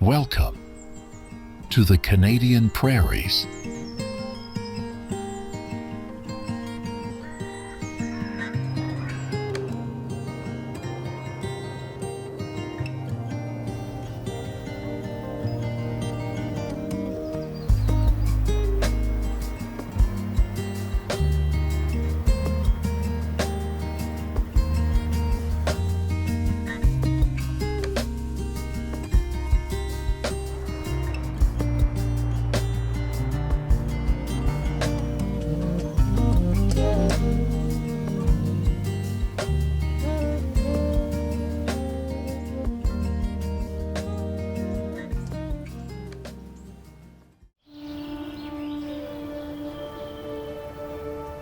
Welcome to the Canadian Prairies.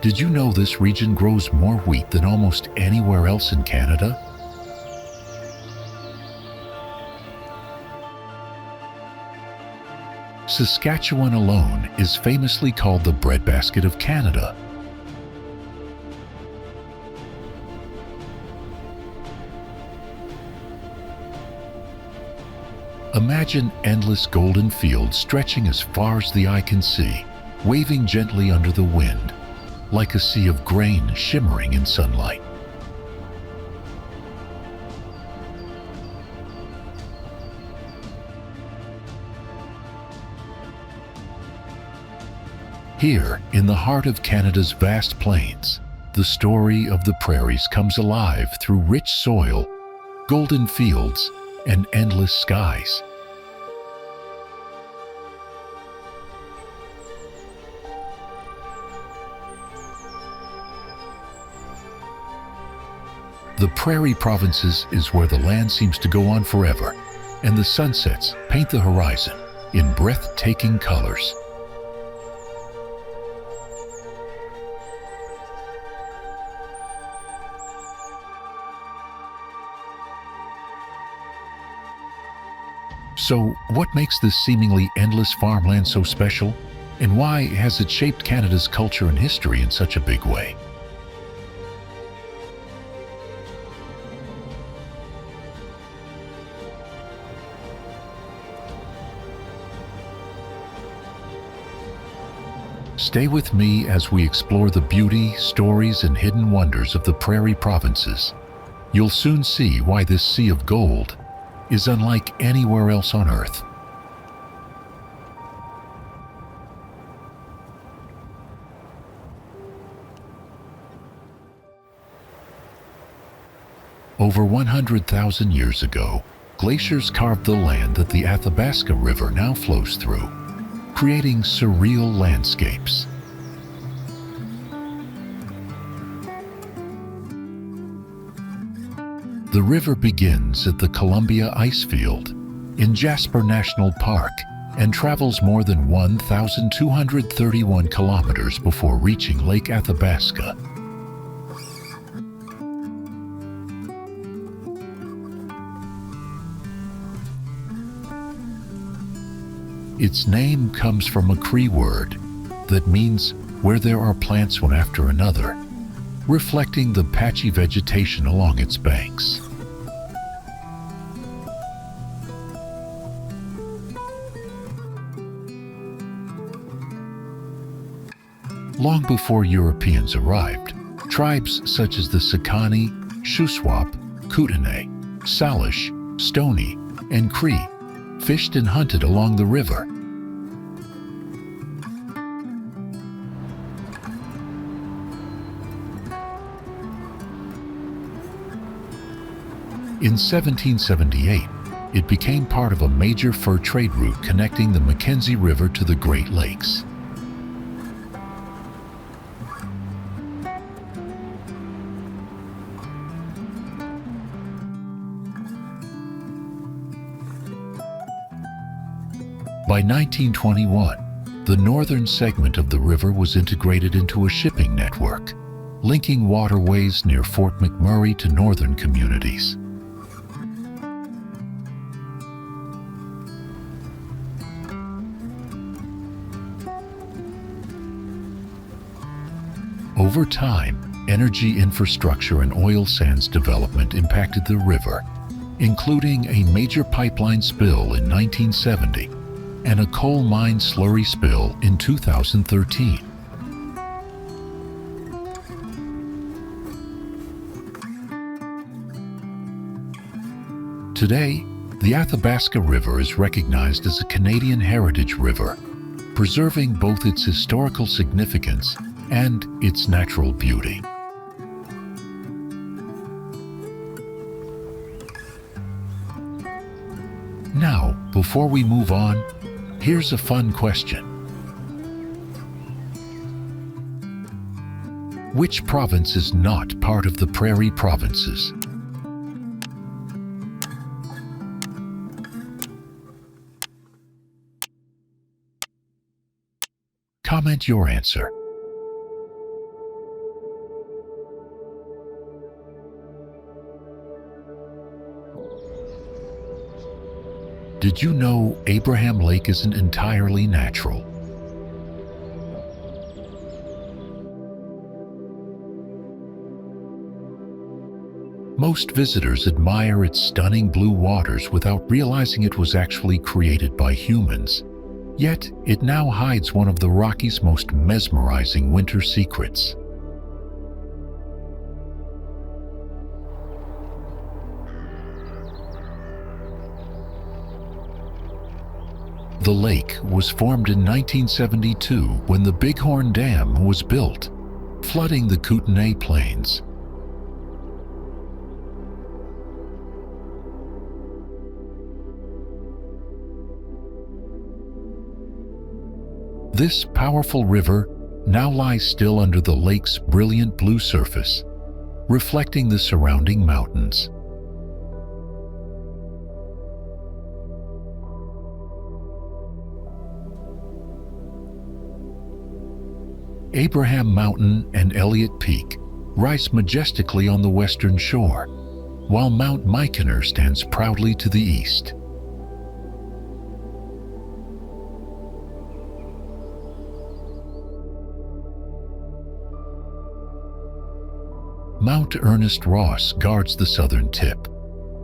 Did you know this region grows more wheat than almost anywhere else in Canada? Saskatchewan alone is famously called the breadbasket of Canada. Imagine endless golden fields stretching as far as the eye can see, waving gently under the wind, like a sea of grain shimmering in sunlight. Here, in the heart of Canada's vast plains, the story of the prairies comes alive through rich soil, golden fields, and endless skies. The prairie provinces is where the land seems to go on forever, and the sunsets paint the horizon in breathtaking colors. So, what makes this seemingly endless farmland so special? And why has it shaped Canada's culture and history in such a big way? Stay with me as we explore the beauty, stories, and hidden wonders of the prairie provinces. You'll soon see why this sea of gold is unlike anywhere else on Earth. Over 100,000 years ago, glaciers carved the land that the Athabasca River now flows through, creating surreal landscapes. The river begins at the Columbia Icefield in Jasper National Park and travels more than 1,231 kilometers before reaching Lake Athabasca. Its name comes from a Cree word that means where there are plants one after another, reflecting the patchy vegetation along its banks. Long before Europeans arrived, tribes such as the Sakani, Shuswap, Kootenai, Salish, Stoney, and Cree fished and hunted along the river. In 1778, it became part of a major fur trade route connecting the Mackenzie River to the Great Lakes. By 1921, the northern segment of the river was integrated into a shipping network, linking waterways near Fort McMurray to northern communities. Over time, energy infrastructure and oil sands development impacted the river, including a major pipeline spill in 1970 and a coal mine slurry spill in 2013. Today, the Athabasca River is recognized as a Canadian Heritage River, preserving both its historical significance and its natural beauty. Now, before we move on, here's a fun question. Which province is not part of the Prairie provinces? Comment your answer. Did you know Abraham Lake isn't entirely natural? Most visitors admire its stunning blue waters without realizing it was actually created by humans. Yet, it now hides one of the Rockies' most mesmerizing winter secrets. The lake was formed in 1972 when the Bighorn Dam was built, flooding the Kootenay Plains. This powerful river now lies still under the lake's brilliant blue surface, reflecting the surrounding mountains. Abraham Mountain and Elliott Peak rise majestically on the western shore, while Mount Mykener stands proudly to the east. Mount Ernest Ross guards the southern tip,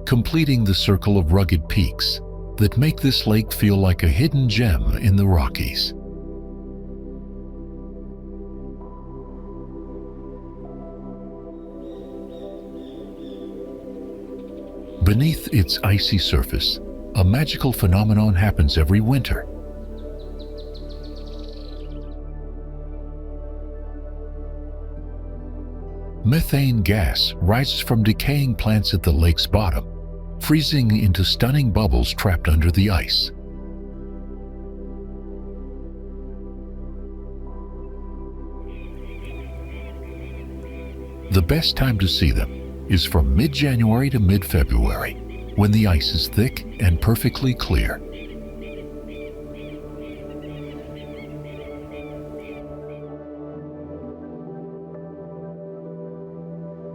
completing the circle of rugged peaks that make this lake feel like a hidden gem in the Rockies. Beneath its icy surface, a magical phenomenon happens every winter. Methane gas rises from decaying plants at the lake's bottom, freezing into stunning bubbles trapped under the ice. The best time to see them is from mid-January to mid-February, when the ice is thick and perfectly clear.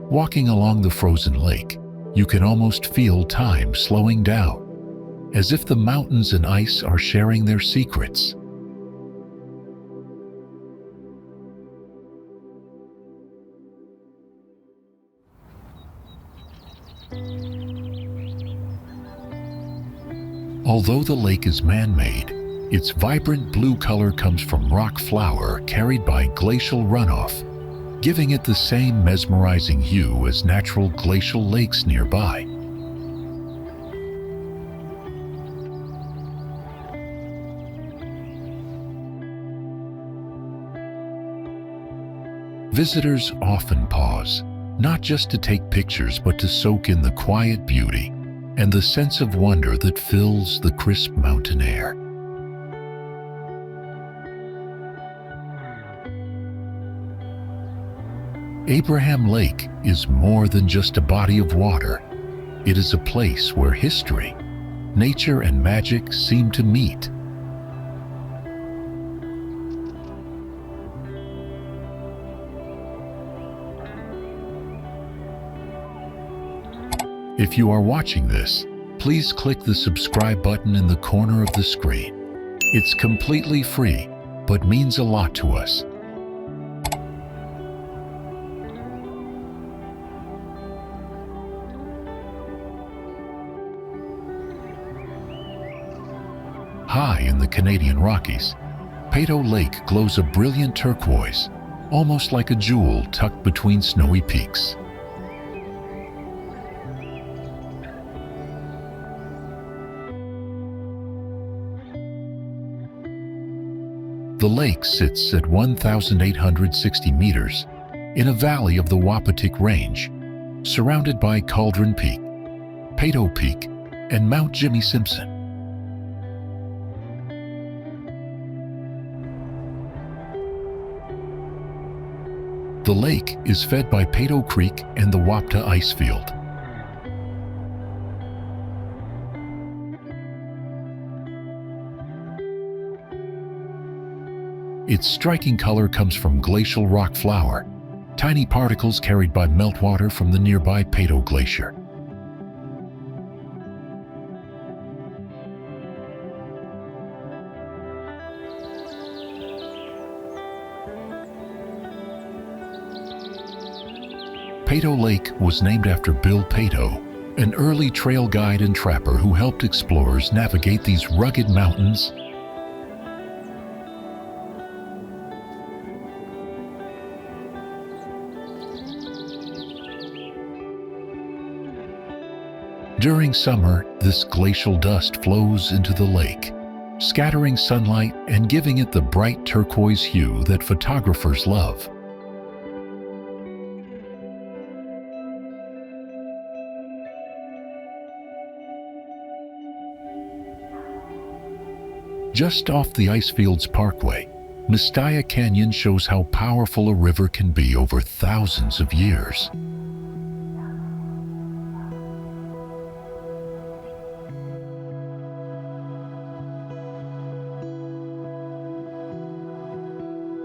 Walking along the frozen lake, you can almost feel time slowing down, as if the mountains and ice are sharing their secrets. Although the lake is man-made, its vibrant blue color comes from rock flour carried by glacial runoff, giving it the same mesmerizing hue as natural glacial lakes nearby. Visitors often pause, not just to take pictures but to soak in the quiet beauty and the sense of wonder that fills the crisp mountain air. Abraham Lake is more than just a body of water. It is a place where history, nature, and magic seem to meet. If you are watching this, please click the subscribe button in the corner of the screen. It's completely free, but means a lot to us. High in the Canadian Rockies, Peyto Lake glows a brilliant turquoise, almost like a jewel tucked between snowy peaks. The lake sits at 1,860 meters in a valley of the Wapatink Range, surrounded by Cauldron Peak, Peyto Peak, and Mount Jimmy Simpson. The lake is fed by Peyto Creek and the Wapta Icefield. Its striking color comes from glacial rock flour, tiny particles carried by meltwater from the nearby Peyto Glacier. Peyto Lake was named after Bill Peyto, an early trail guide and trapper who helped explorers navigate these rugged mountains. During summer, this glacial dust flows into the lake, scattering sunlight and giving it the bright turquoise hue that photographers love. Just off the Icefields Parkway, Mistaya Canyon shows how powerful a river can be over thousands of years.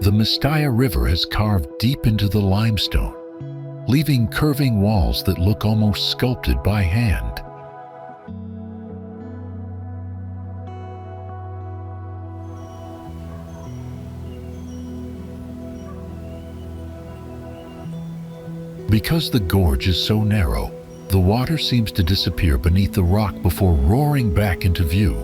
The Mistaya River has carved deep into the limestone, leaving curving walls that look almost sculpted by hand. Because the gorge is so narrow, the water seems to disappear beneath the rock before roaring back into view.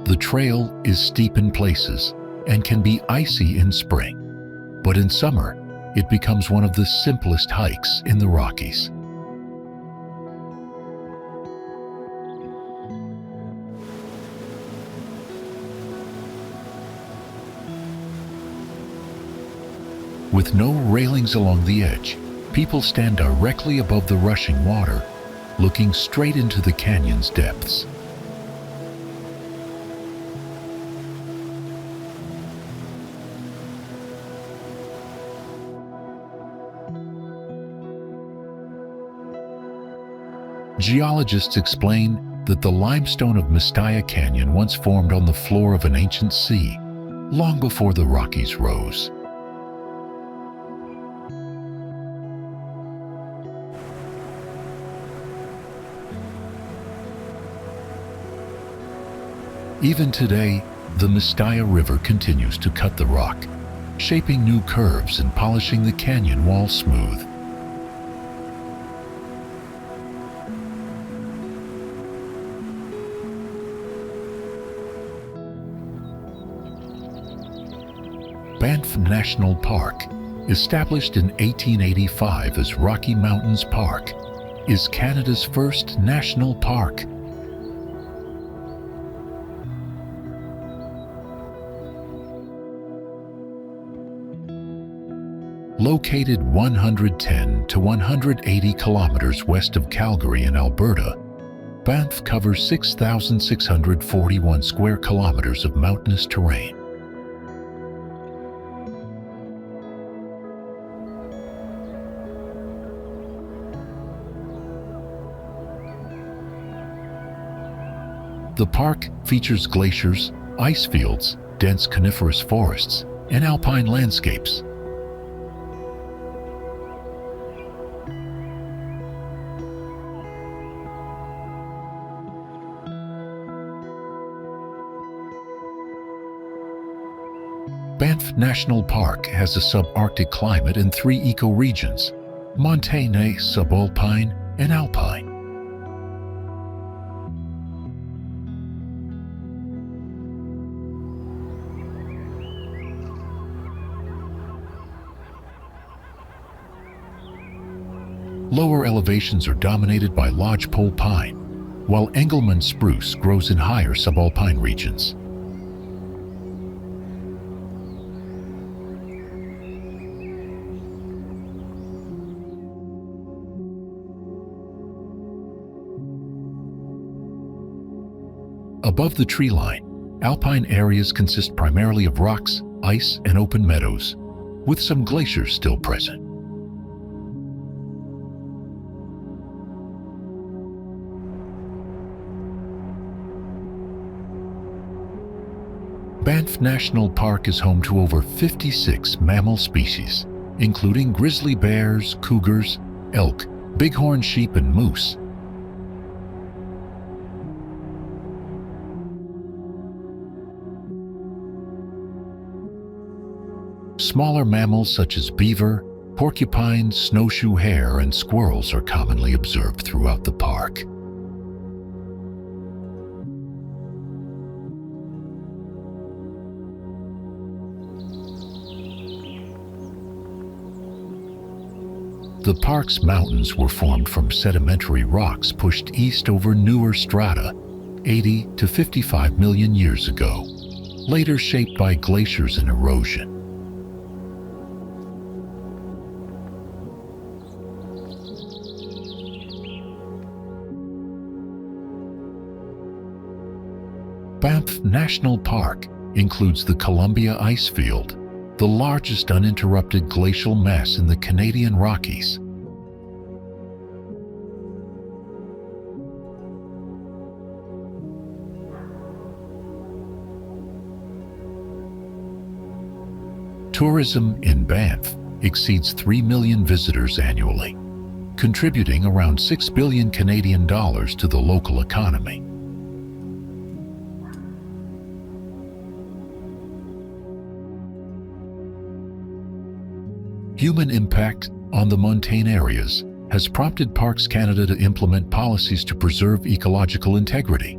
The trail is steep in places and can be icy in spring, but in summer, it becomes one of the simplest hikes in the Rockies. With no railings along the edge, people stand directly above the rushing water, looking straight into the canyon's depths. Geologists explain that the limestone of Mistaya Canyon once formed on the floor of an ancient sea, long before the Rockies rose. Even today, the Mistaya River continues to cut the rock, shaping new curves and polishing the canyon wall smooth. Banff National Park, established in 1885 as Rocky Mountains Park, is Canada's first national park. Located 110 to 180 kilometers west of Calgary in Alberta, Banff covers 6,641 square kilometers of mountainous terrain. The park features glaciers, ice fields, dense coniferous forests, and alpine landscapes. Banff National Park has a subarctic climate and 3 ecoregions: montane, subalpine, and alpine. Lower elevations are dominated by lodgepole pine, while Engelmann spruce grows in higher subalpine regions. Above the tree line, alpine areas consist primarily of rocks, ice, and open meadows, with some glaciers still present. Banff National Park is home to over 56 mammal species, including grizzly bears, cougars, elk, bighorn sheep, and moose. Smaller mammals such as beaver, porcupine, snowshoe hare, and squirrels are commonly observed throughout the park. The park's mountains were formed from sedimentary rocks pushed east over newer strata 80 to 55 million years ago, later shaped by glaciers and erosion. Banff National Park includes the Columbia Icefield, the largest uninterrupted glacial mass in the Canadian Rockies. Tourism in Banff exceeds 3 million visitors annually, contributing around 6 billion Canadian dollars to the local economy. Human impact on the montane areas has prompted Parks Canada to implement policies to preserve ecological integrity.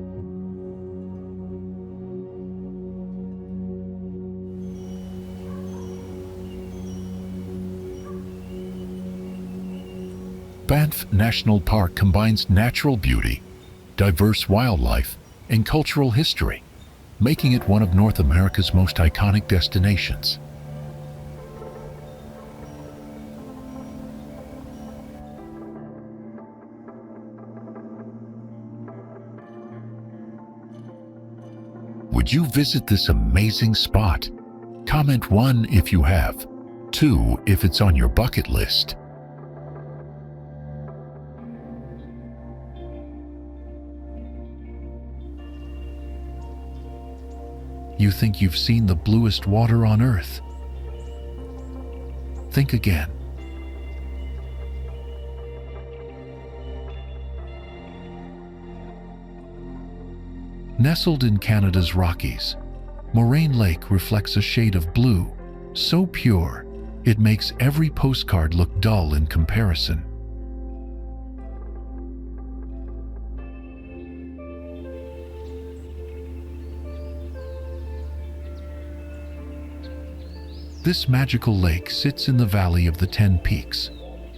Banff National Park combines natural beauty, diverse wildlife, and cultural history, making it one of North America's most iconic destinations. Would you visit this amazing spot? Comment 1 if you have, 2 if it's on your bucket list. You think you've seen the bluest water on Earth? Think again. Nestled in Canada's Rockies, Moraine Lake reflects a shade of blue, so pure it makes every postcard look dull in comparison. This magical lake sits in the valley of the 10 Peaks,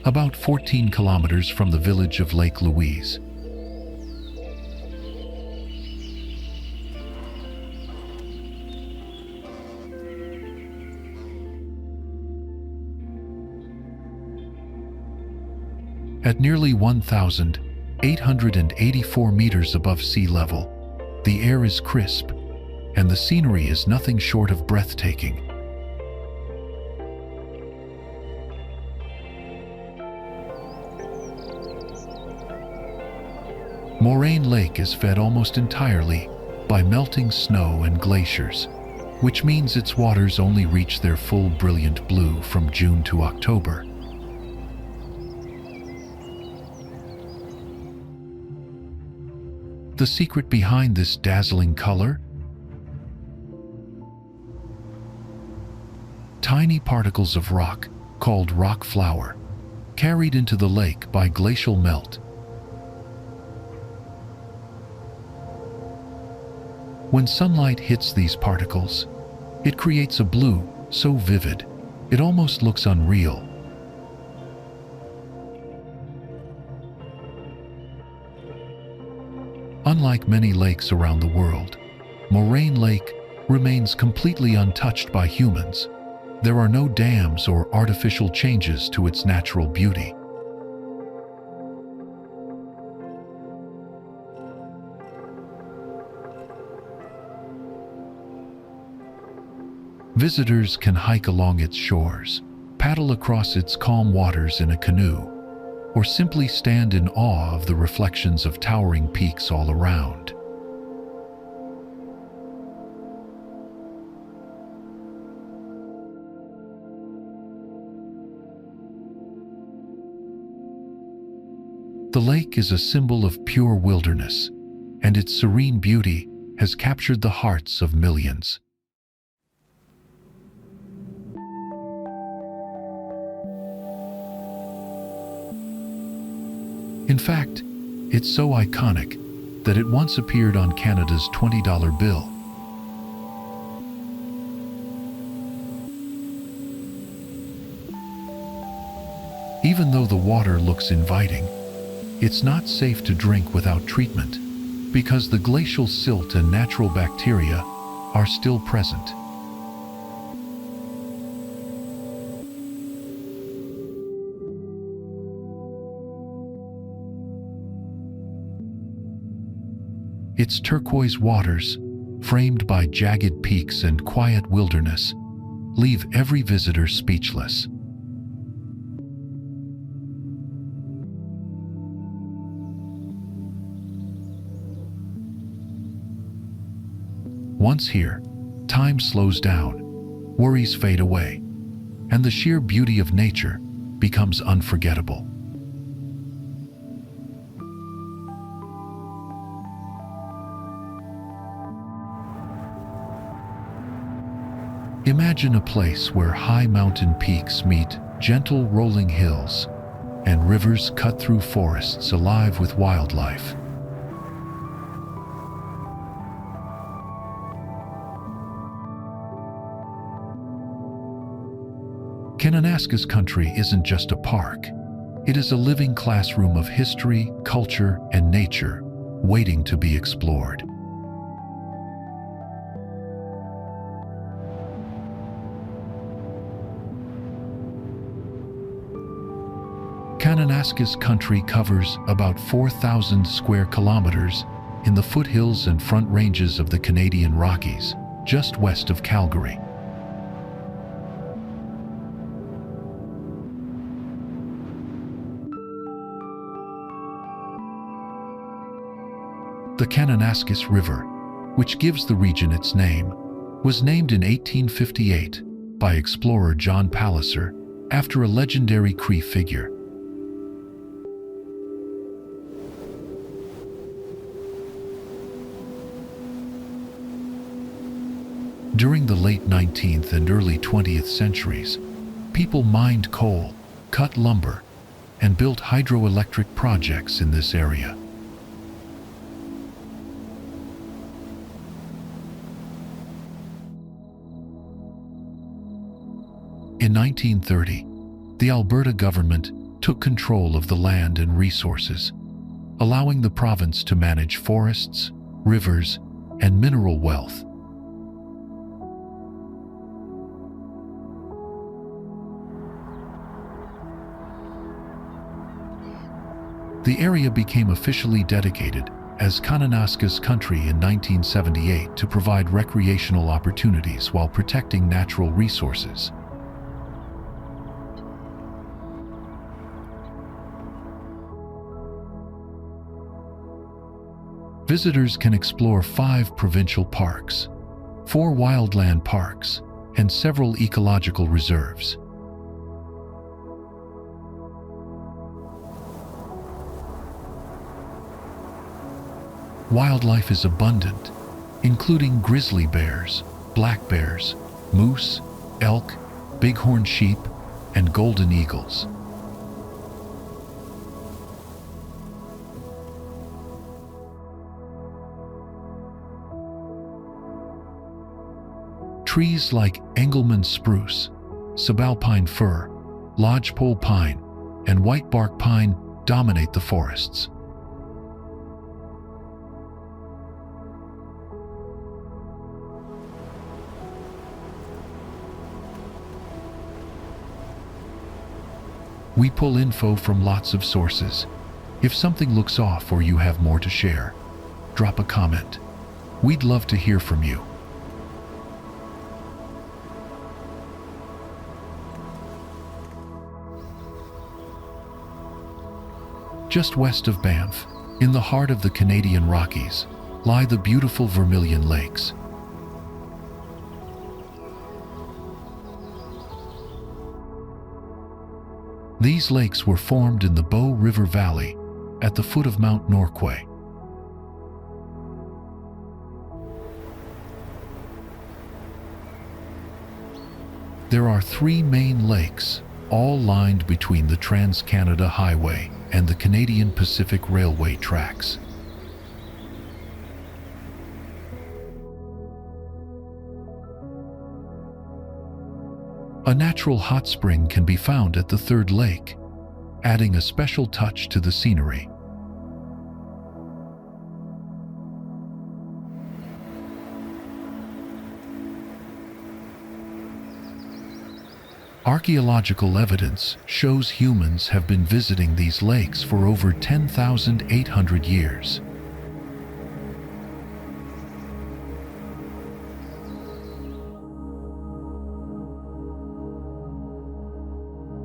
about 14 kilometers from the village of Lake Louise. At nearly 1,884 meters above sea level, the air is crisp, and the scenery is nothing short of breathtaking. Moraine Lake is fed almost entirely by melting snow and glaciers, which means its waters only reach their full brilliant blue from June to October. The secret behind this dazzling color? tiny particles of rock, called rock flour, carried into the lake by glacial melt. When sunlight hits these particles, it creates a blue so vivid, it almost looks unreal. Unlike many lakes around the world, Moraine Lake remains completely untouched by humans. There are no dams or artificial changes to its natural beauty. Visitors can hike along its shores, paddle across its calm waters in a canoe, or simply stand in awe of the reflections of towering peaks all around. The lake is a symbol of pure wilderness, and its serene beauty has captured the hearts of millions. In fact, it's so iconic that it once appeared on Canada's $20 bill. Even though the water looks inviting, it's not safe to drink without treatment because the glacial silt and natural bacteria are still present. Its turquoise waters, framed by jagged peaks and quiet wilderness, leave every visitor speechless. Once here, time slows down, worries fade away, and the sheer beauty of nature becomes unforgettable. Imagine a place where high mountain peaks meet gentle rolling hills and rivers cut through forests alive with wildlife. Kananaskis country isn't just a park. It is a living classroom of history, culture, and nature waiting to be explored. Kananaskis country covers about 4,000 square kilometers in the foothills and front ranges of the Canadian Rockies, just west of Calgary. The Kananaskis River, which gives the region its name, was named in 1858 by explorer John Palliser after a legendary Cree figure. During the late 19th and early 20th centuries, people mined coal, cut lumber, and built hydroelectric projects in this area. In 1930, the Alberta government took control of the land and resources, allowing the province to manage forests, rivers, and mineral wealth. The area became officially dedicated as Kananaskis country in 1978 to provide recreational opportunities while protecting natural resources. Visitors can explore 5 provincial parks, 4 wildland parks, and several ecological reserves. Wildlife is abundant, including grizzly bears, black bears, moose, elk, bighorn sheep, and golden eagles. Trees like Engelmann spruce, subalpine fir, lodgepole pine, and whitebark pine dominate the forests. We pull info from lots of sources. If something looks off or you have more to share, drop a comment. We'd love to hear from you. Just west of Banff, in the heart of the Canadian Rockies, lie the beautiful Vermilion Lakes. These lakes were formed in the Bow River Valley at the foot of Mount Norquay. There are 3 main lakes, all lined between the Trans-Canada Highway and the Canadian Pacific Railway tracks. A natural hot spring can be found at the third lake, adding a special touch to the scenery. Archaeological evidence shows humans have been visiting these lakes for over 10,800 years.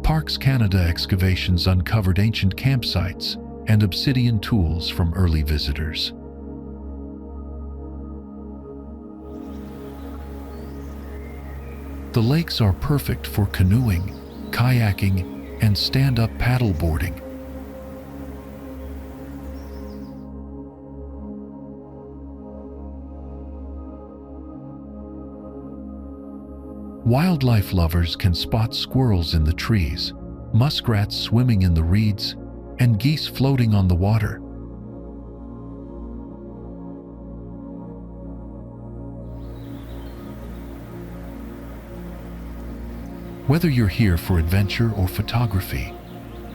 Parks Canada excavations uncovered ancient campsites and obsidian tools from early visitors. The lakes are perfect for canoeing, kayaking, and stand-up paddleboarding. Wildlife lovers can spot squirrels in the trees, muskrats swimming in the reeds, and geese floating on the water. Whether you're here for adventure or photography,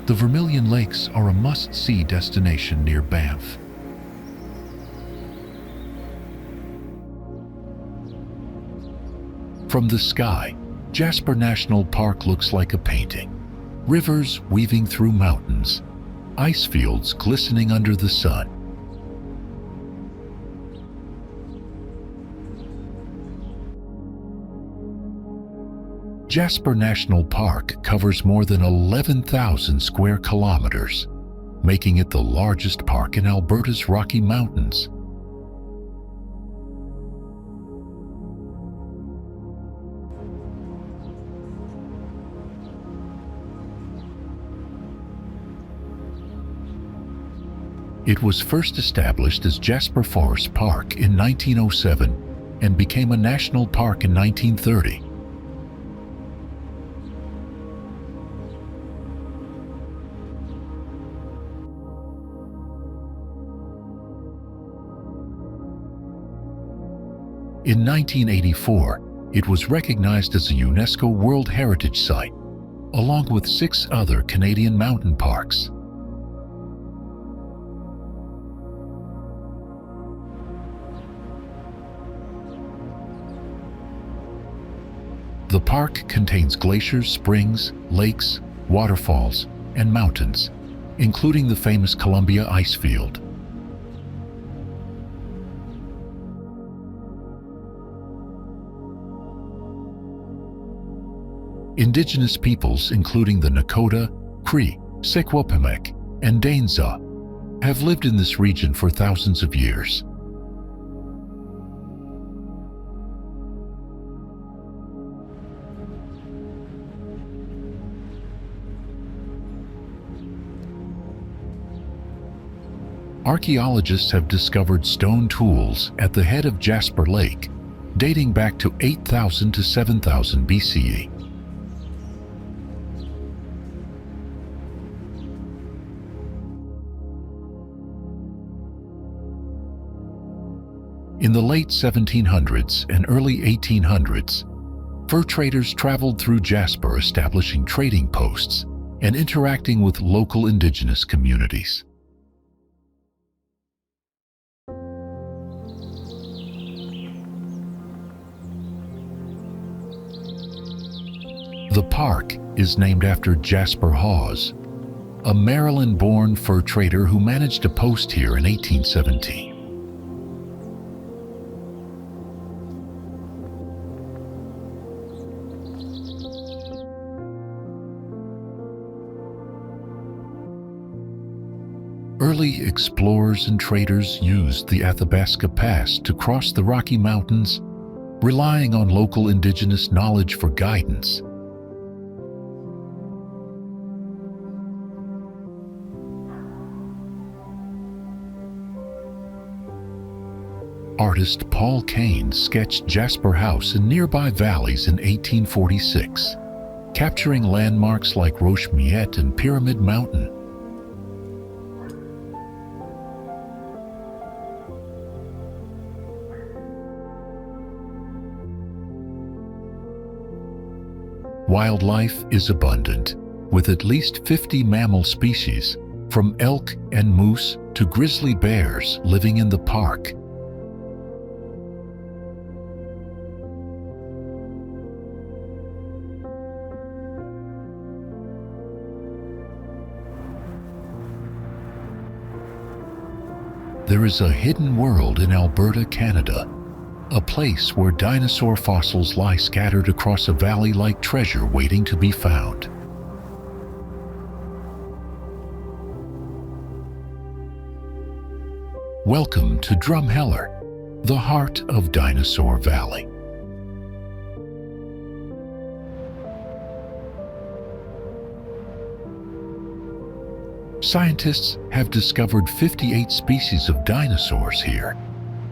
the Vermilion Lakes are a must-see destination near Banff. From the sky, Jasper National Park looks like a painting. Rivers weaving through mountains, ice fields glistening under the sun. Jasper National Park covers more than 11,000 square kilometers, making it the largest park in Alberta's Rocky Mountains. It was first established as Jasper Forest Park in 1907 and became a national park in 1930. In 1984, it was recognized as a UNESCO World Heritage Site, along with 6 other Canadian mountain parks. The park contains glaciers, springs, lakes, waterfalls, and mountains, including the famous Columbia Icefield. Indigenous peoples, including the Nakota, Cree, Secwepemc, and Dainza, have lived in this region for thousands of years. Archaeologists have discovered stone tools at the head of Jasper Lake, dating back to 8,000 to 7,000 BCE. In the late 1700s and early 1800s, fur traders traveled through Jasper, establishing trading posts and interacting with local indigenous communities. The park is named after Jasper Hawes, a Maryland-born fur trader who managed a post here in 1817. Early explorers and traders used the Athabasca Pass to cross the Rocky Mountains, relying on local indigenous knowledge for guidance. Artist Paul Kane sketched Jasper House in nearby valleys in 1846, capturing landmarks like Roche Miette and Pyramid Mountain. Wildlife is abundant, with at least 50 mammal species, from elk and moose to grizzly bears living in the park. There is a hidden world in Alberta, Canada, a place where dinosaur fossils lie scattered across a valley like treasure waiting to be found. Welcome to Drumheller, the heart of Dinosaur Valley. Scientists have discovered 58 species of dinosaurs here,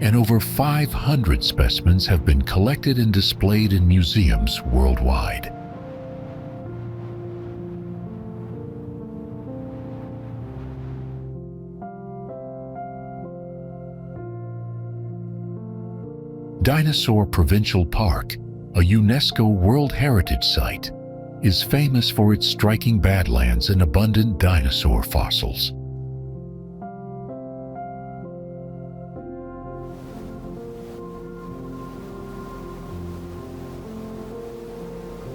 and over 500 specimens have been collected and displayed in museums worldwide. Dinosaur Provincial Park, a UNESCO World Heritage Site, is famous for its striking badlands and abundant dinosaur fossils.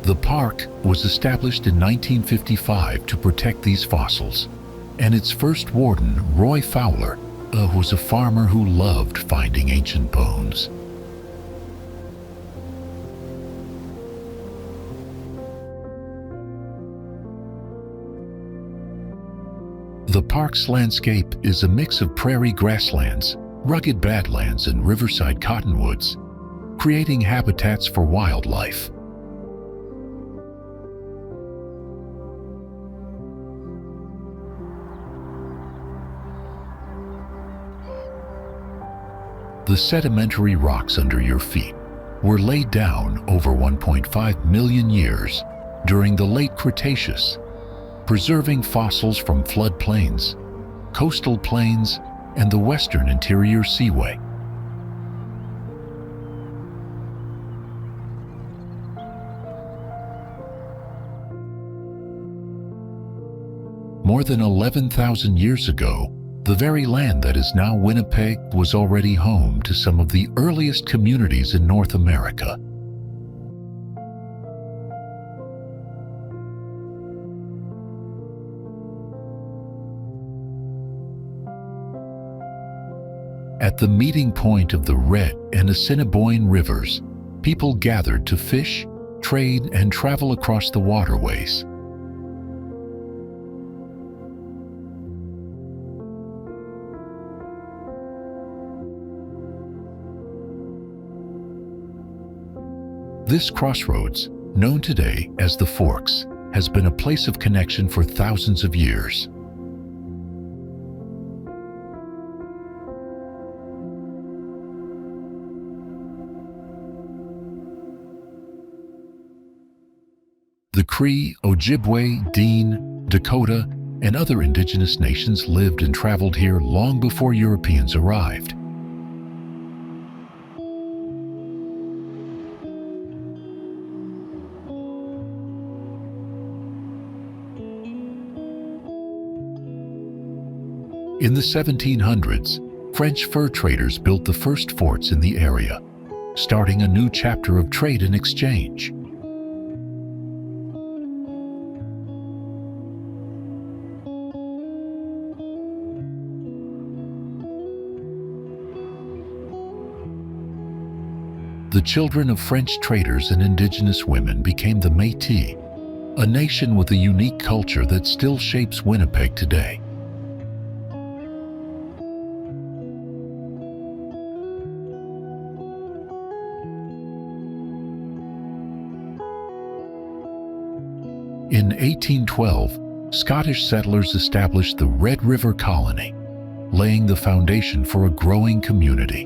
The park was established in 1955 to protect these fossils, and its first warden, Roy Fowler, was a farmer who loved finding ancient bones. The park's landscape is a mix of prairie grasslands, rugged badlands, and riverside cottonwoods, creating habitats for wildlife. The sedimentary rocks under your feet were laid down over 1.5 million years during the late Cretaceous, preserving fossils from floodplains, coastal plains, and the western interior seaway. More than 11,000 years ago, the very land that is now Winnipeg was already home to some of the earliest communities in North America. At the meeting point of the Red and Assiniboine rivers, people gathered to fish, trade, and travel across the waterways. This crossroads, known today as the Forks, has been a place of connection for thousands of years. The Cree, Ojibwe, Dean, Dakota, and other indigenous nations lived and traveled here long before Europeans arrived. In the 1700s, French fur traders built the first forts in the area, starting a new chapter of trade and exchange. The children of French traders and indigenous women became the Métis, a nation with a unique culture that still shapes Winnipeg today. In 1812, Scottish settlers established the Red River Colony, laying the foundation for a growing community.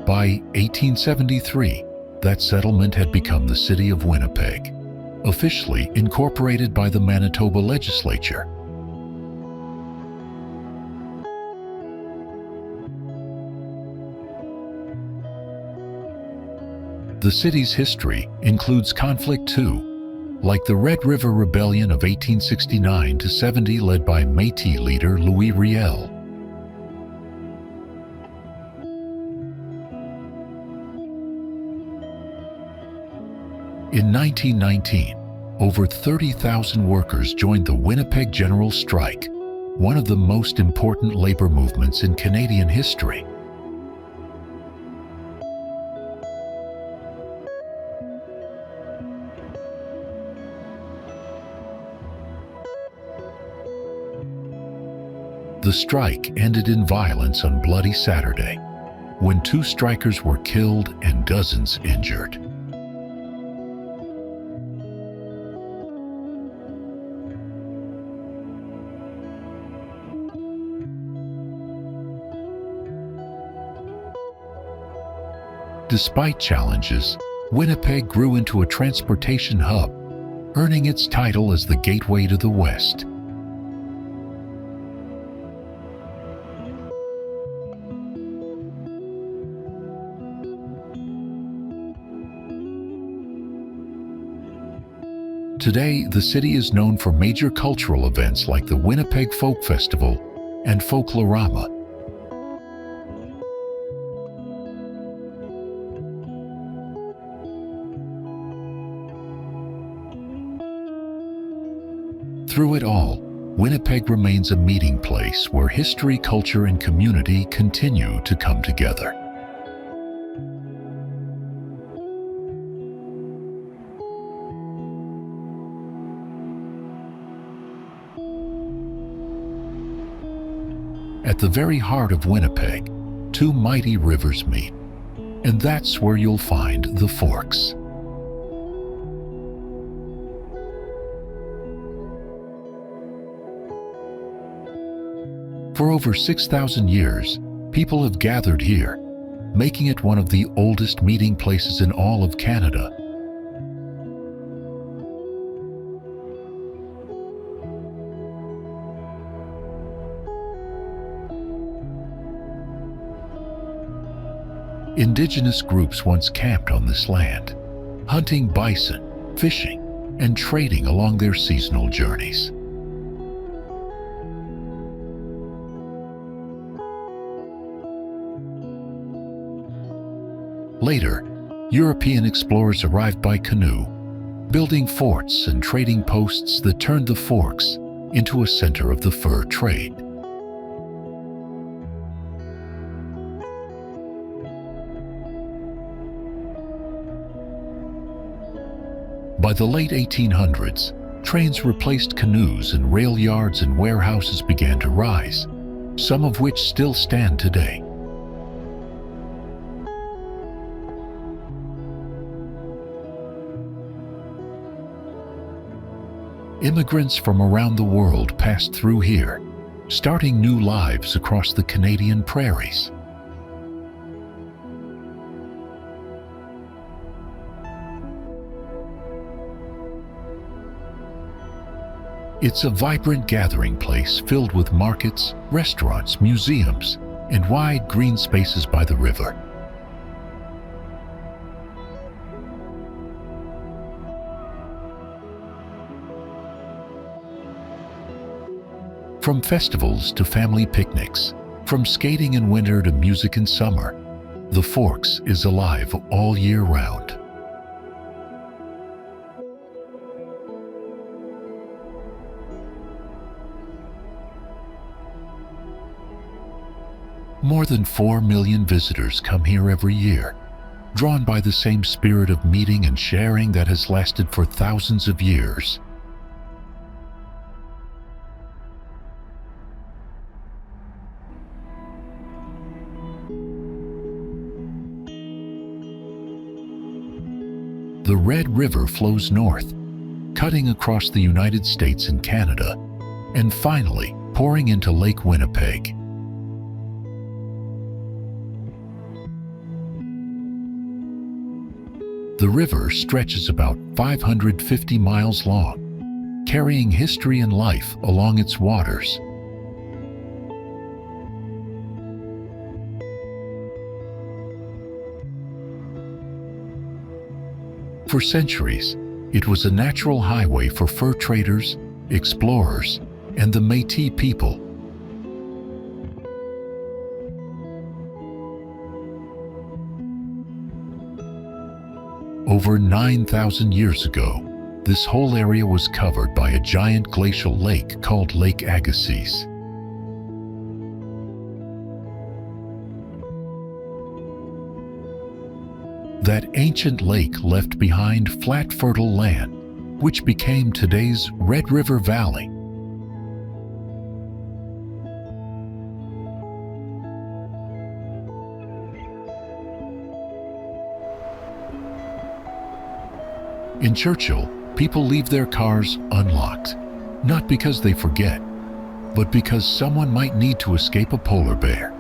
By 1873, that settlement had become the city of Winnipeg, officially incorporated by the Manitoba legislature. The city's history includes conflict too, like the Red River Rebellion of 1869-70 led by Métis leader Louis Riel. In 1919, over 30,000 workers joined the Winnipeg General Strike, one of the most important labor movements in Canadian history. The strike ended in violence on Bloody Saturday, when 2 strikers were killed and dozens injured. Despite challenges, Winnipeg grew into a transportation hub, earning its title as the gateway to the West. Today, the city is known for major cultural events like the Winnipeg Folk Festival and Folklorama. Through it all, Winnipeg remains a meeting place where history, culture, and community continue to come together. At the very heart of Winnipeg, 2 mighty rivers meet, and that's where you'll find the Forks. For over 6,000 years, people have gathered here, making it one of the oldest meeting places in all of Canada. Indigenous groups once camped on this land, hunting bison, fishing, and trading along their seasonal journeys. Later, European explorers arrived by canoe, building forts and trading posts that turned the Forks into a center of the fur trade. By the late 1800s, trains replaced canoes and rail yards and warehouses began to rise, some of which still stand today. Immigrants from around the world passed through here, starting new lives across the Canadian prairies. It's a vibrant gathering place filled with markets, restaurants, museums, and wide green spaces by the river. From festivals to family picnics, from skating in winter to music in summer, the Forks is alive all year round. More than 4 million visitors come here every year, drawn by the same spirit of meeting and sharing that has lasted for thousands of years. The Red River flows north, cutting across the United States and Canada, and finally pouring into Lake Winnipeg. The river stretches about 550 miles long, carrying history and life along its waters. For centuries, it was a natural highway for fur traders, explorers, and the Métis people. Over 9,000 years ago, this whole area was covered by a giant glacial lake called Lake Agassiz. That ancient lake left behind flat, fertile land, which became today's Red River Valley. In Churchill, people leave their cars unlocked, not because they forget, but because someone might need to escape a polar bear.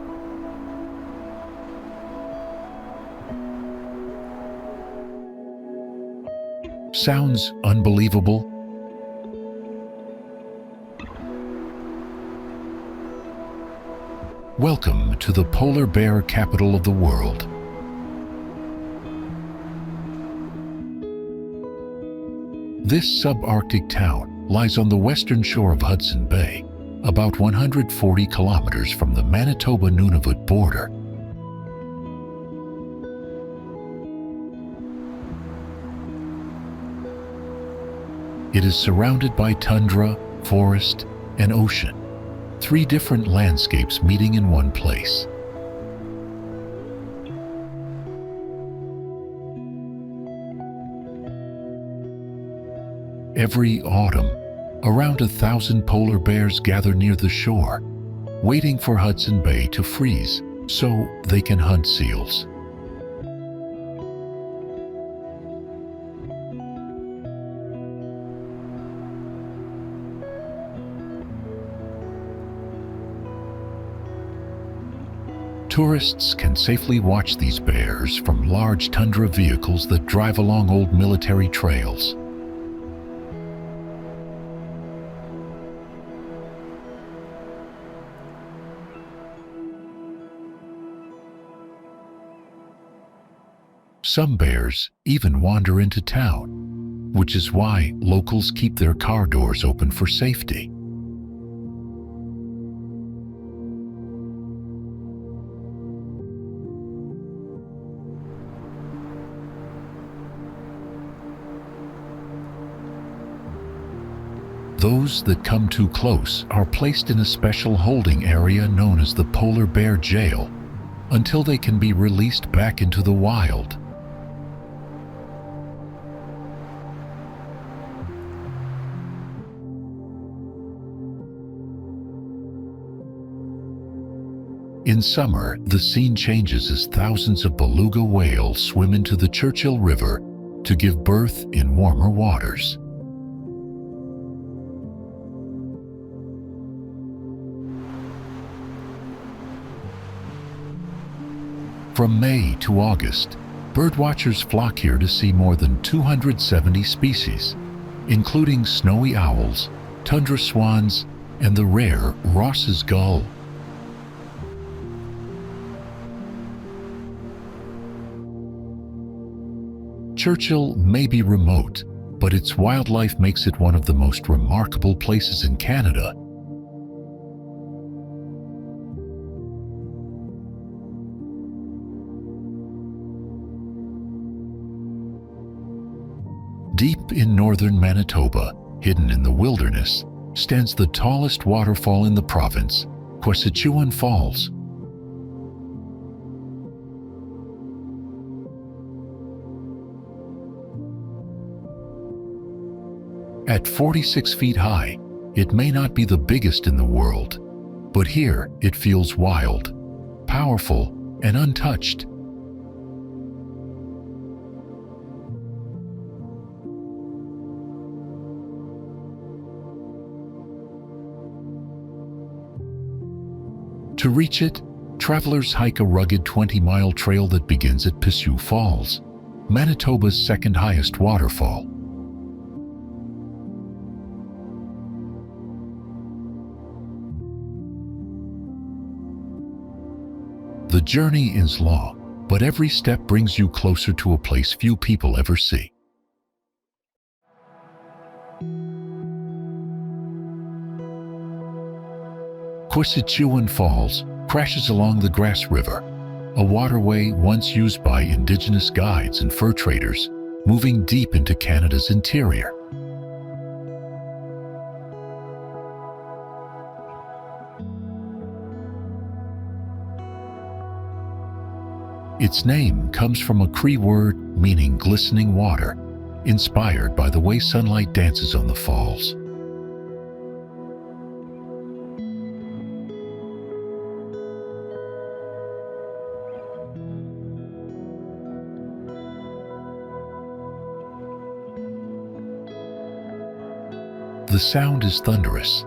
Sounds unbelievable? Welcome to the polar bear capital of the world. This subarctic town lies on the western shore of Hudson Bay, about 140 kilometers from the Manitoba-Nunavut border. It is surrounded by tundra, forest, and ocean, 3 different landscapes meeting in one place. Every autumn, around 1,000 polar bears gather near the shore, waiting for Hudson Bay to freeze so they can hunt seals. Tourists can safely watch these bears from large tundra vehicles that drive along old military trails. Some bears even wander into town, which is why locals keep their car doors open for safety. Those that come too close are placed in a special holding area known as the Polar Bear Jail until they can be released back into the wild. In summer, the scene changes as thousands of beluga whales swim into the Churchill River to give birth in warmer waters. From May to August, birdwatchers flock here to see more than 270 species, including snowy owls, tundra swans, and the rare Ross's gull. Churchill may be remote, but its wildlife makes it one of the most remarkable places in Canada. Deep in northern Manitoba, hidden in the wilderness, stands the tallest waterfall in the province, Kwatchewan Falls. At 46 feet high, it may not be the biggest in the world, but here it feels wild, powerful, and untouched. To reach it, travelers hike a rugged 20-mile trail that begins at Peyto Falls, Manitoba's second highest waterfall. The journey is long, but every step brings you closer to a place few people ever see. Kwatchewan Falls crashes along the Grassi River, a waterway once used by Indigenous guides and fur traders, moving deep into Canada's interior. Its name comes from a Cree word meaning glistening water, inspired by the way sunlight dances on the falls. The sound is thunderous,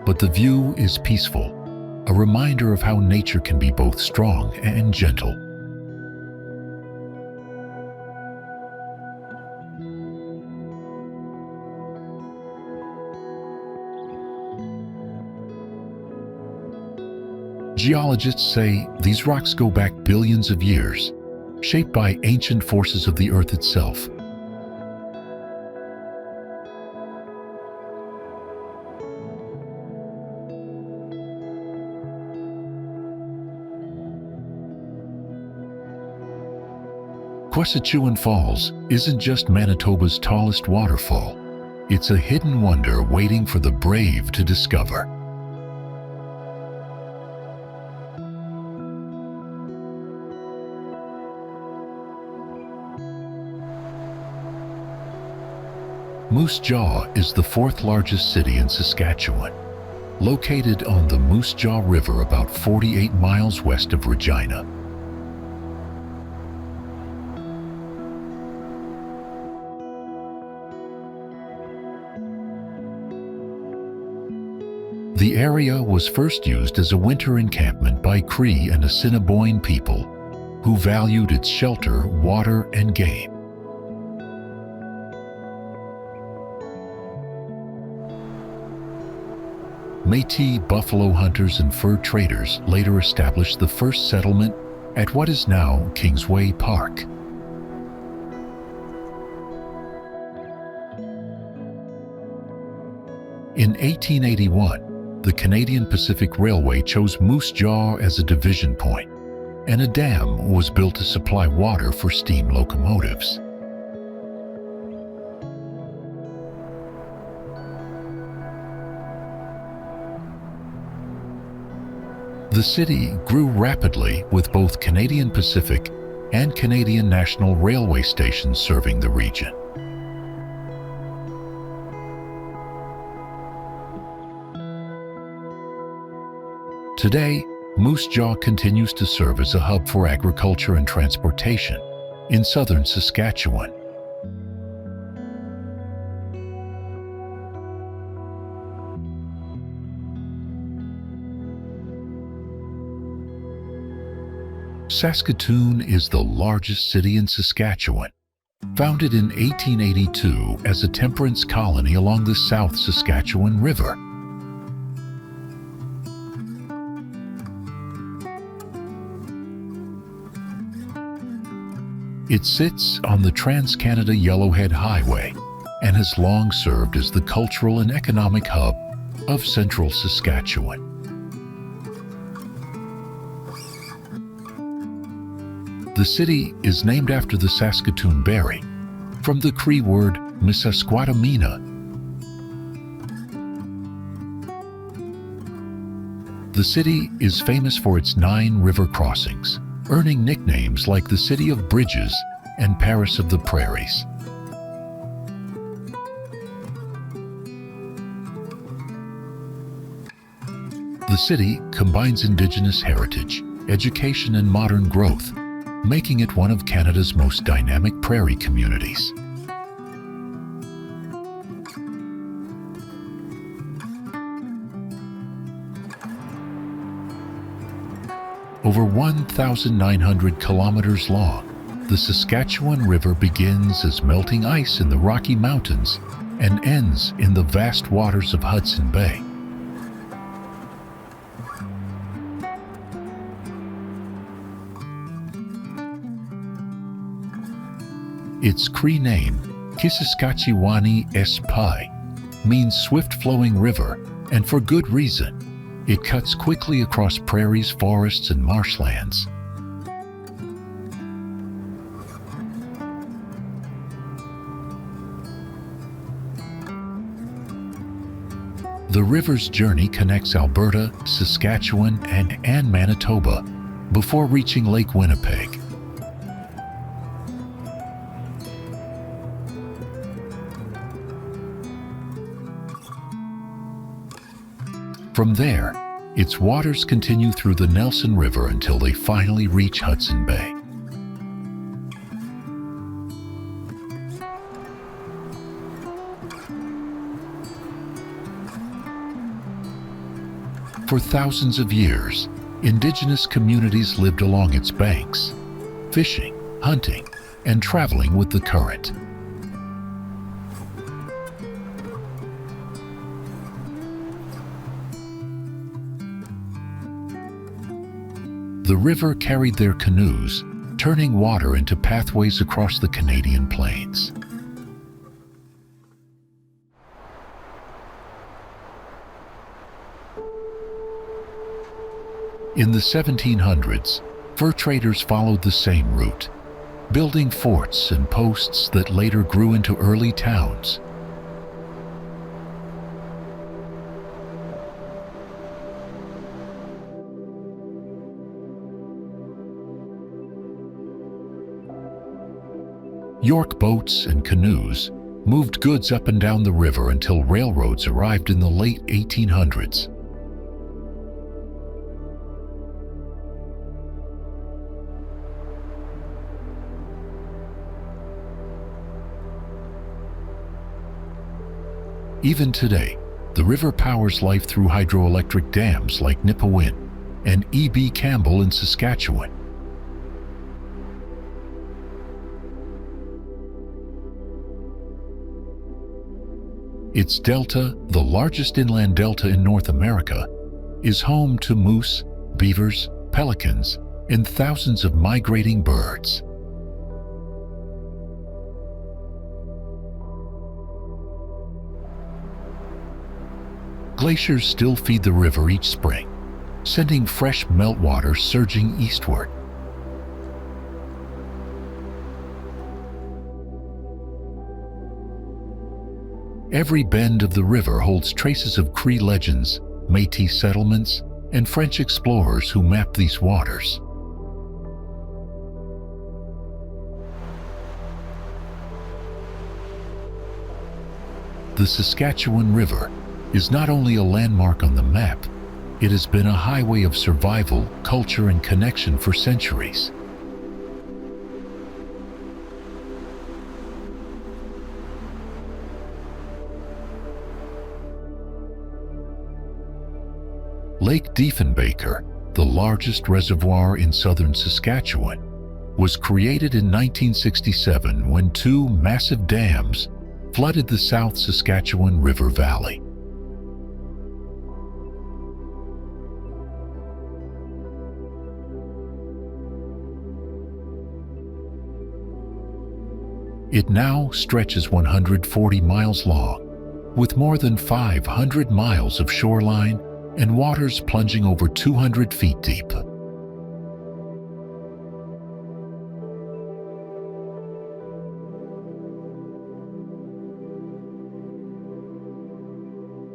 but the view is peaceful, a reminder of how nature can be both strong and gentle. Geologists say these rocks go back billions of years, shaped by ancient forces of the earth itself. Kwatchewan Falls isn't just Manitoba's tallest waterfall. It's a hidden wonder waiting for the brave to discover. Moose Jaw is the fourth largest city in Saskatchewan, located on the Moose Jaw River about 48 miles west of Regina. The area was first used as a winter encampment by Cree and Assiniboine people, who valued its shelter, water, and game. Métis buffalo hunters and fur traders later established the first settlement at what is now Kingsway Park. In 1881, the Canadian Pacific Railway chose Moose Jaw as a division point, and a dam was built to supply water for steam locomotives. The city grew rapidly with both Canadian Pacific and Canadian National Railway stations serving the region. Today, Moose Jaw continues to serve as a hub for agriculture and transportation in southern Saskatchewan. Saskatoon is the largest city in Saskatchewan, founded in 1882 as a temperance colony along the South Saskatchewan River. It sits on the Trans-Canada Yellowhead Highway and has long served as the cultural and economic hub of central Saskatchewan. The city is named after the Saskatoon berry, from the Cree word Missisquatumina. The city is famous for its 9 river crossings, earning nicknames like the City of Bridges and Paris of the Prairies. The city combines Indigenous heritage, education, and modern growth, making it one of Canada's most dynamic prairie communities. Over 1,900 kilometers long, the Saskatchewan River begins as melting ice in the Rocky Mountains and ends in the vast waters of Hudson Bay. Its Cree name, Kisiskatchewanee Espai, means swift-flowing river, and for good reason. It cuts quickly across prairies, forests, and marshlands. The river's journey connects Alberta, Saskatchewan, and Manitoba before reaching Lake Winnipeg. From there, its waters continue through the Nelson River until they finally reach Hudson Bay. For thousands of years, Indigenous communities lived along its banks, fishing, hunting, and traveling with the current. The river carried their canoes, turning water into pathways across the Canadian plains. In the 1700s, fur traders followed the same route, building forts and posts that later grew into early towns. York boats and canoes moved goods up and down the river until railroads arrived in the late 1800s. Even today, the river powers life through hydroelectric dams like Nipawin and E.B. Campbell in Saskatchewan. Its delta, the largest inland delta in North America, is home to moose, beavers, pelicans, and thousands of migrating birds. Glaciers still feed the river each spring, sending fresh meltwater surging eastward. Every bend of the river holds traces of Cree legends, Métis settlements, and French explorers who mapped these waters. The Saskatchewan River is not only a landmark on the map, it has been a highway of survival, culture, and connection for centuries. Lake Diefenbaker, the largest reservoir in southern Saskatchewan, was created in 1967 when 2 massive dams flooded the South Saskatchewan River Valley. It now stretches 140 miles long, with more than 500 miles of shoreline and waters plunging over 200 feet deep.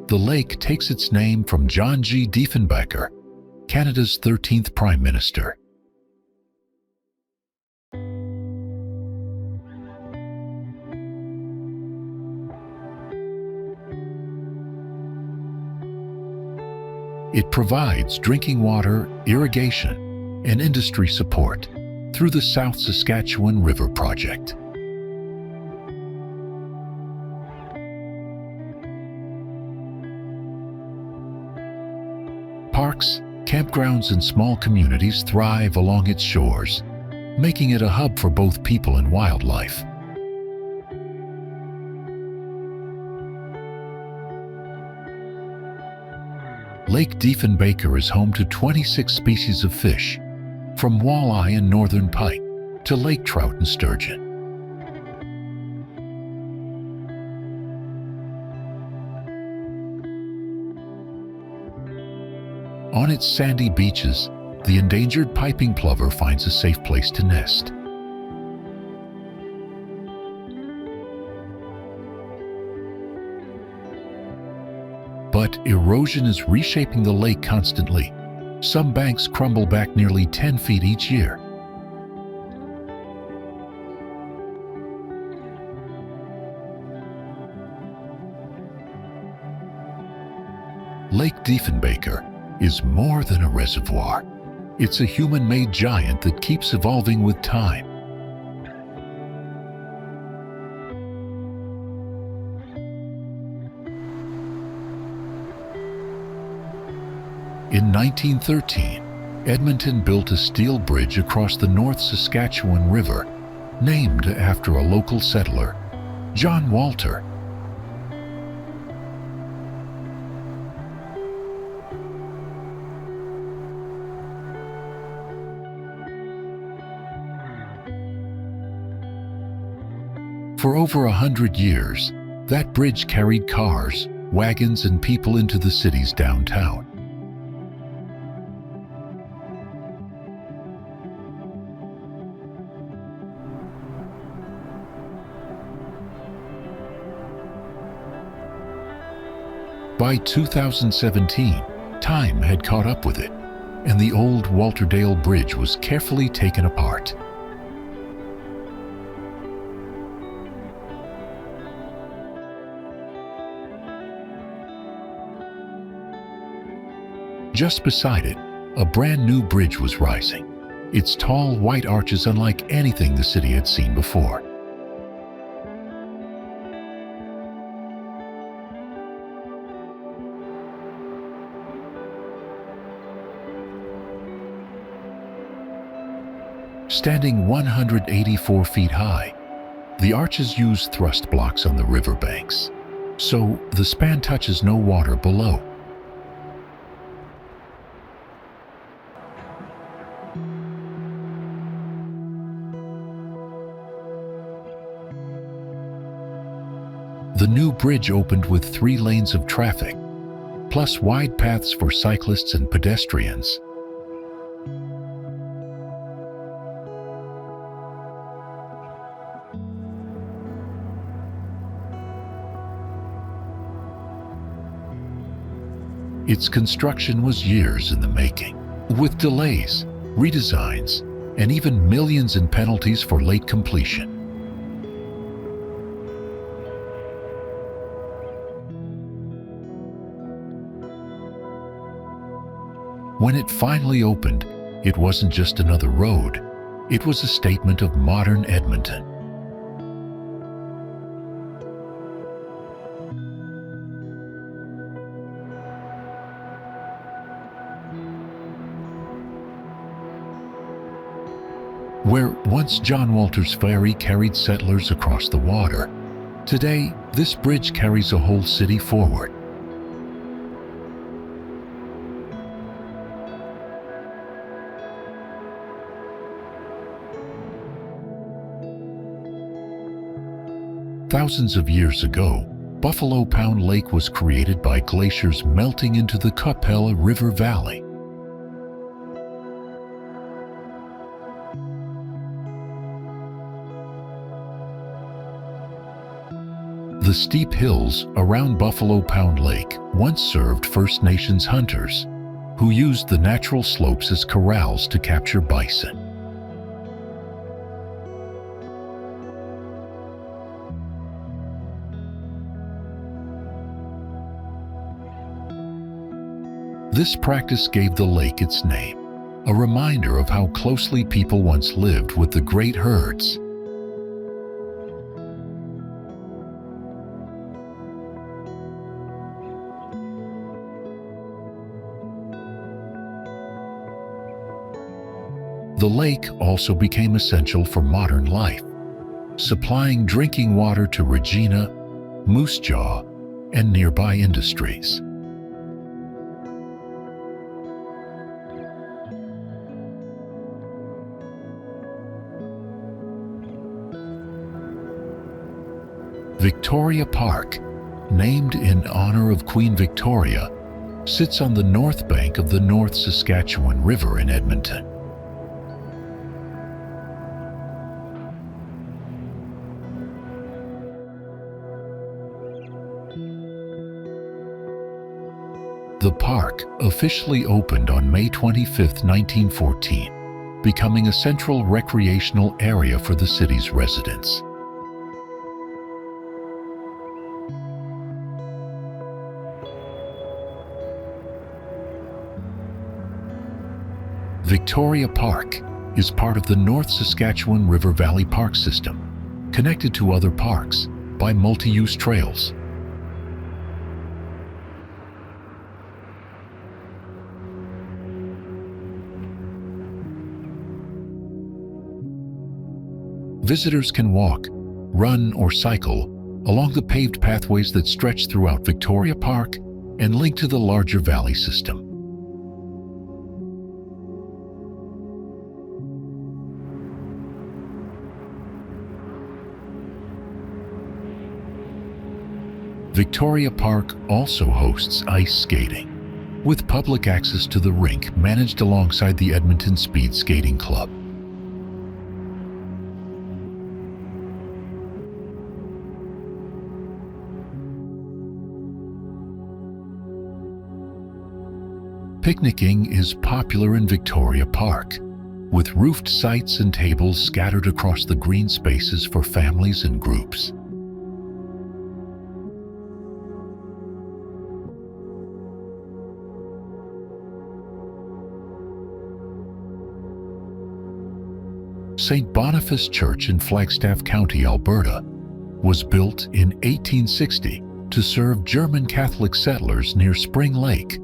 The lake takes its name from John G. Diefenbaker, Canada's 13th Prime Minister. It provides drinking water, irrigation, and industry support through the South Saskatchewan River project. Parks, campgrounds, and small communities thrive along its shores, making it a hub for both people and wildlife. Lake Diefenbaker is home to 26 species of fish, from walleye and northern pike to lake trout and sturgeon. On its sandy beaches, the endangered piping plover finds a safe place to nest. But erosion is reshaping the lake constantly. Some banks crumble back nearly 10 feet each year. Lake Diefenbaker is more than a reservoir. It's a human-made giant that keeps evolving with time. In 1913, Edmonton built a steel bridge across the North Saskatchewan River, named after a local settler, John Walter. For over 100 years, that bridge carried cars, wagons, and people into the city's downtown. By 2017, time had caught up with it, and the old Walterdale Bridge was carefully taken apart. Just beside it, a brand new bridge was rising, its tall white arches unlike anything the city had seen before. Standing 184 feet high, the arches use thrust blocks on the riverbanks, so the span touches no water below. The new bridge opened with 3 lanes of traffic, plus wide paths for cyclists and pedestrians. Its construction was years in the making, with delays, redesigns, and even millions in penalties for late completion. When it finally opened, it wasn't just another road, it was a statement of modern Edmonton. Where once John Walter's ferry carried settlers across the water, today this bridge carries a whole city forward. Thousands of years ago, Buffalo Pound Lake was created by glaciers melting into the Capella River Valley. The steep hills around Buffalo Pound Lake once served First Nations hunters, who used the natural slopes as corrals to capture bison. This practice gave the lake its name, a reminder of how closely people once lived with the great herds. The lake also became essential for modern life, supplying drinking water to Regina, Moose Jaw, and nearby industries. Victoria Park, named in honor of Queen Victoria, sits on the north bank of the North Saskatchewan River in Edmonton. The park officially opened on May 25, 1914, becoming a central recreational area for the city's residents. Victoria Park is part of the North Saskatchewan River Valley Park System, connected to other parks by multi-use trails. Visitors can walk, run, or cycle along the paved pathways that stretch throughout Victoria Park and link to the larger valley system. Victoria Park also hosts ice skating, with public access to the rink managed alongside the Edmonton Speed Skating Club. Picnicking is popular in Victoria Park, with roofed sites and tables scattered across the green spaces for families and groups. St. Boniface Church in Flagstaff County, Alberta, was built in 1860 to serve German Catholic settlers near Spring Lake.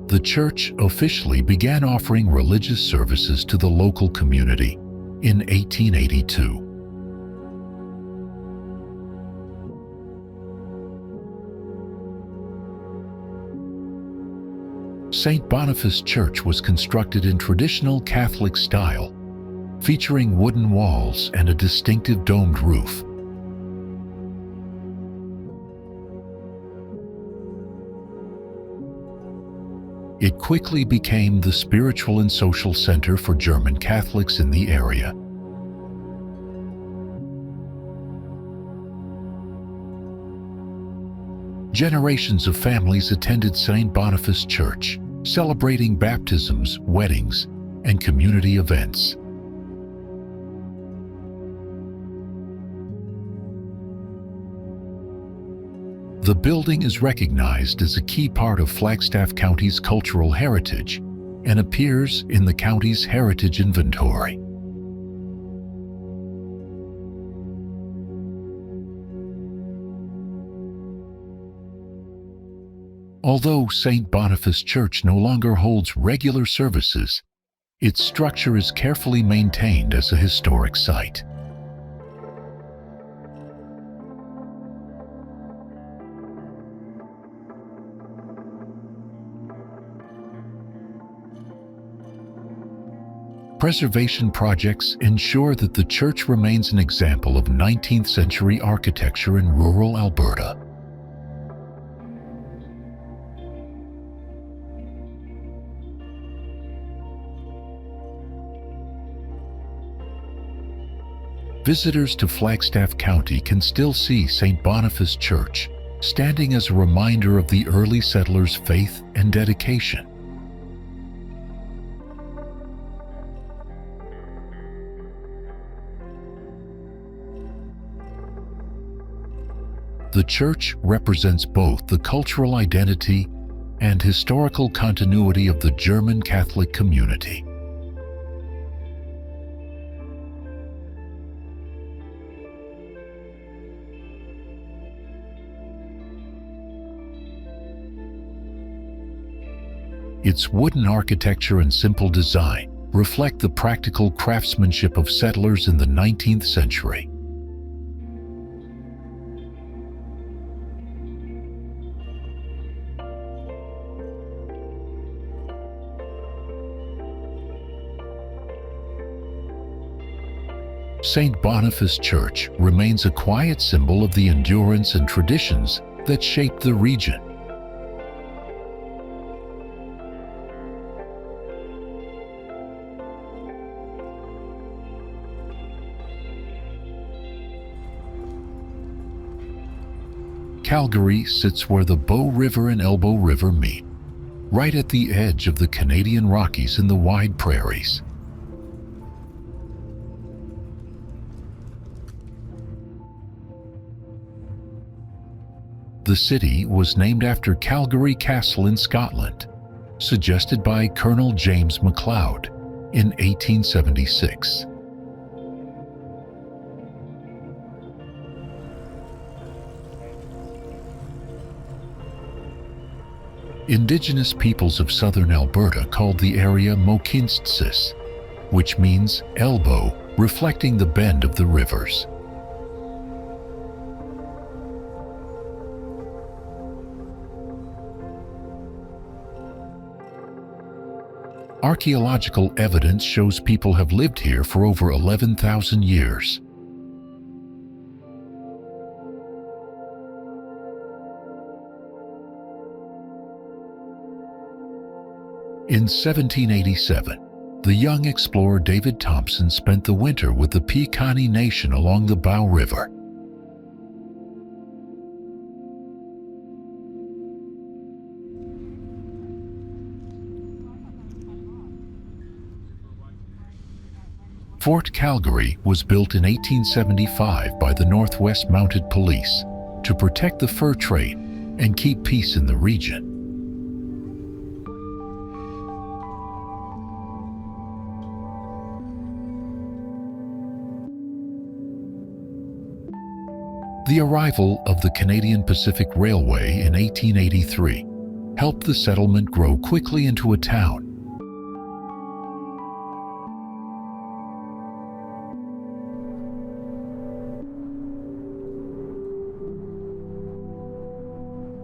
The church officially began offering religious services to the local community in 1882. St. Boniface Church was constructed in traditional Catholic style, featuring wooden walls and a distinctive domed roof. It quickly became the spiritual and social center for German Catholics in the area. Generations of families attended St. Boniface Church, celebrating baptisms, weddings, and community events. The building is recognized as a key part of Flagstaff County's cultural heritage and appears in the county's heritage inventory. Although St. Boniface Church no longer holds regular services, its structure is carefully maintained as a historic site. Preservation projects ensure that the church remains an example of 19th century architecture in rural Alberta. visitors to Flagstaff County can still see St. Boniface Church, standing as a reminder of the early settlers' faith and dedication. The church represents both the cultural identity and historical continuity of the German Catholic community. Its wooden architecture and simple design reflect the practical craftsmanship of settlers in the 19th century. St. Boniface Church remains a quiet symbol of the endurance and traditions that shaped the region. Calgary sits where the Bow River and Elbow River meet, right at the edge of the Canadian Rockies in the wide prairies. The city was named after Calgary Castle in Scotland, suggested by Colonel James MacLeod in 1876. Indigenous peoples of southern Alberta called the area Mohkinstsis, which means elbow, reflecting the bend of the rivers. Archaeological evidence shows people have lived here for over 11,000 years. In 1787, the young explorer David Thompson spent the winter with the Piikani Nation along the Bow River. Fort Calgary was built in 1875 by the Northwest Mounted Police to protect the fur trade and keep peace in the region. The arrival of the Canadian Pacific Railway in 1883 helped the settlement grow quickly into a town.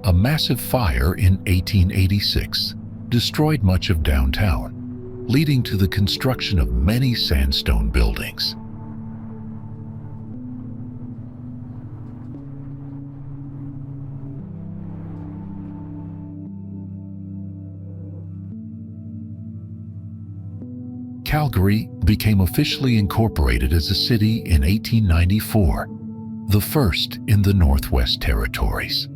A massive fire in 1886 destroyed much of downtown, leading to the construction of many sandstone buildings. Calgary became officially incorporated as a city in 1894, the first in the Northwest Territories.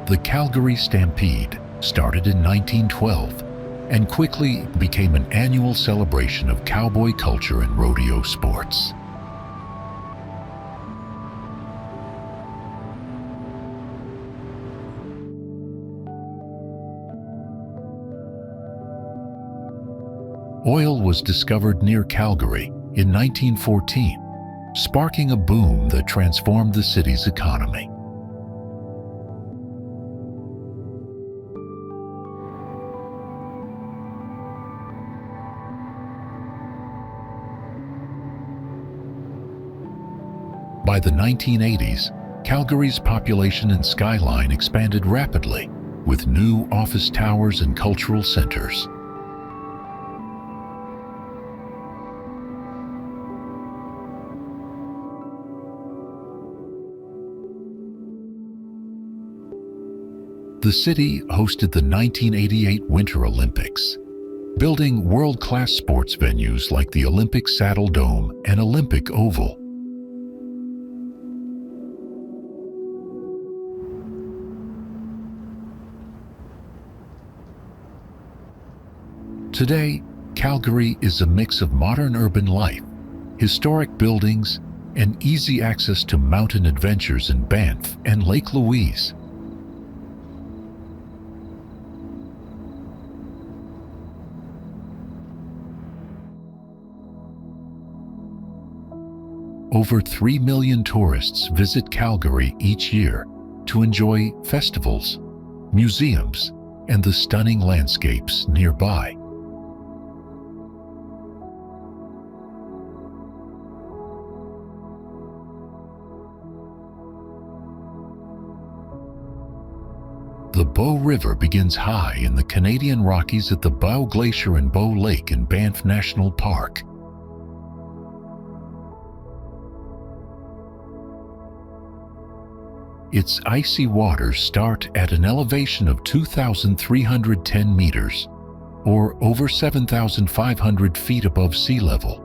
The Calgary Stampede started in 1912 and quickly became an annual celebration of cowboy culture and rodeo sports. Oil was discovered near Calgary in 1914, sparking a boom that transformed the city's economy. By the 1980s, Calgary's population and skyline expanded rapidly, with new office towers and cultural centers. The city hosted the 1988 Winter Olympics, building world-class sports venues like the Olympic Saddle Dome and Olympic Oval. Today, Calgary is a mix of modern urban life, historic buildings, and easy access to mountain adventures in Banff and Lake Louise. Over 3 million tourists visit Calgary each year to enjoy festivals, museums, and the stunning landscapes nearby. The Bow River begins high in the Canadian Rockies at the Bow Glacier and Bow Lake in Banff National Park. Its icy waters start at an elevation of 2,310 meters, or over 7,500 feet above sea level.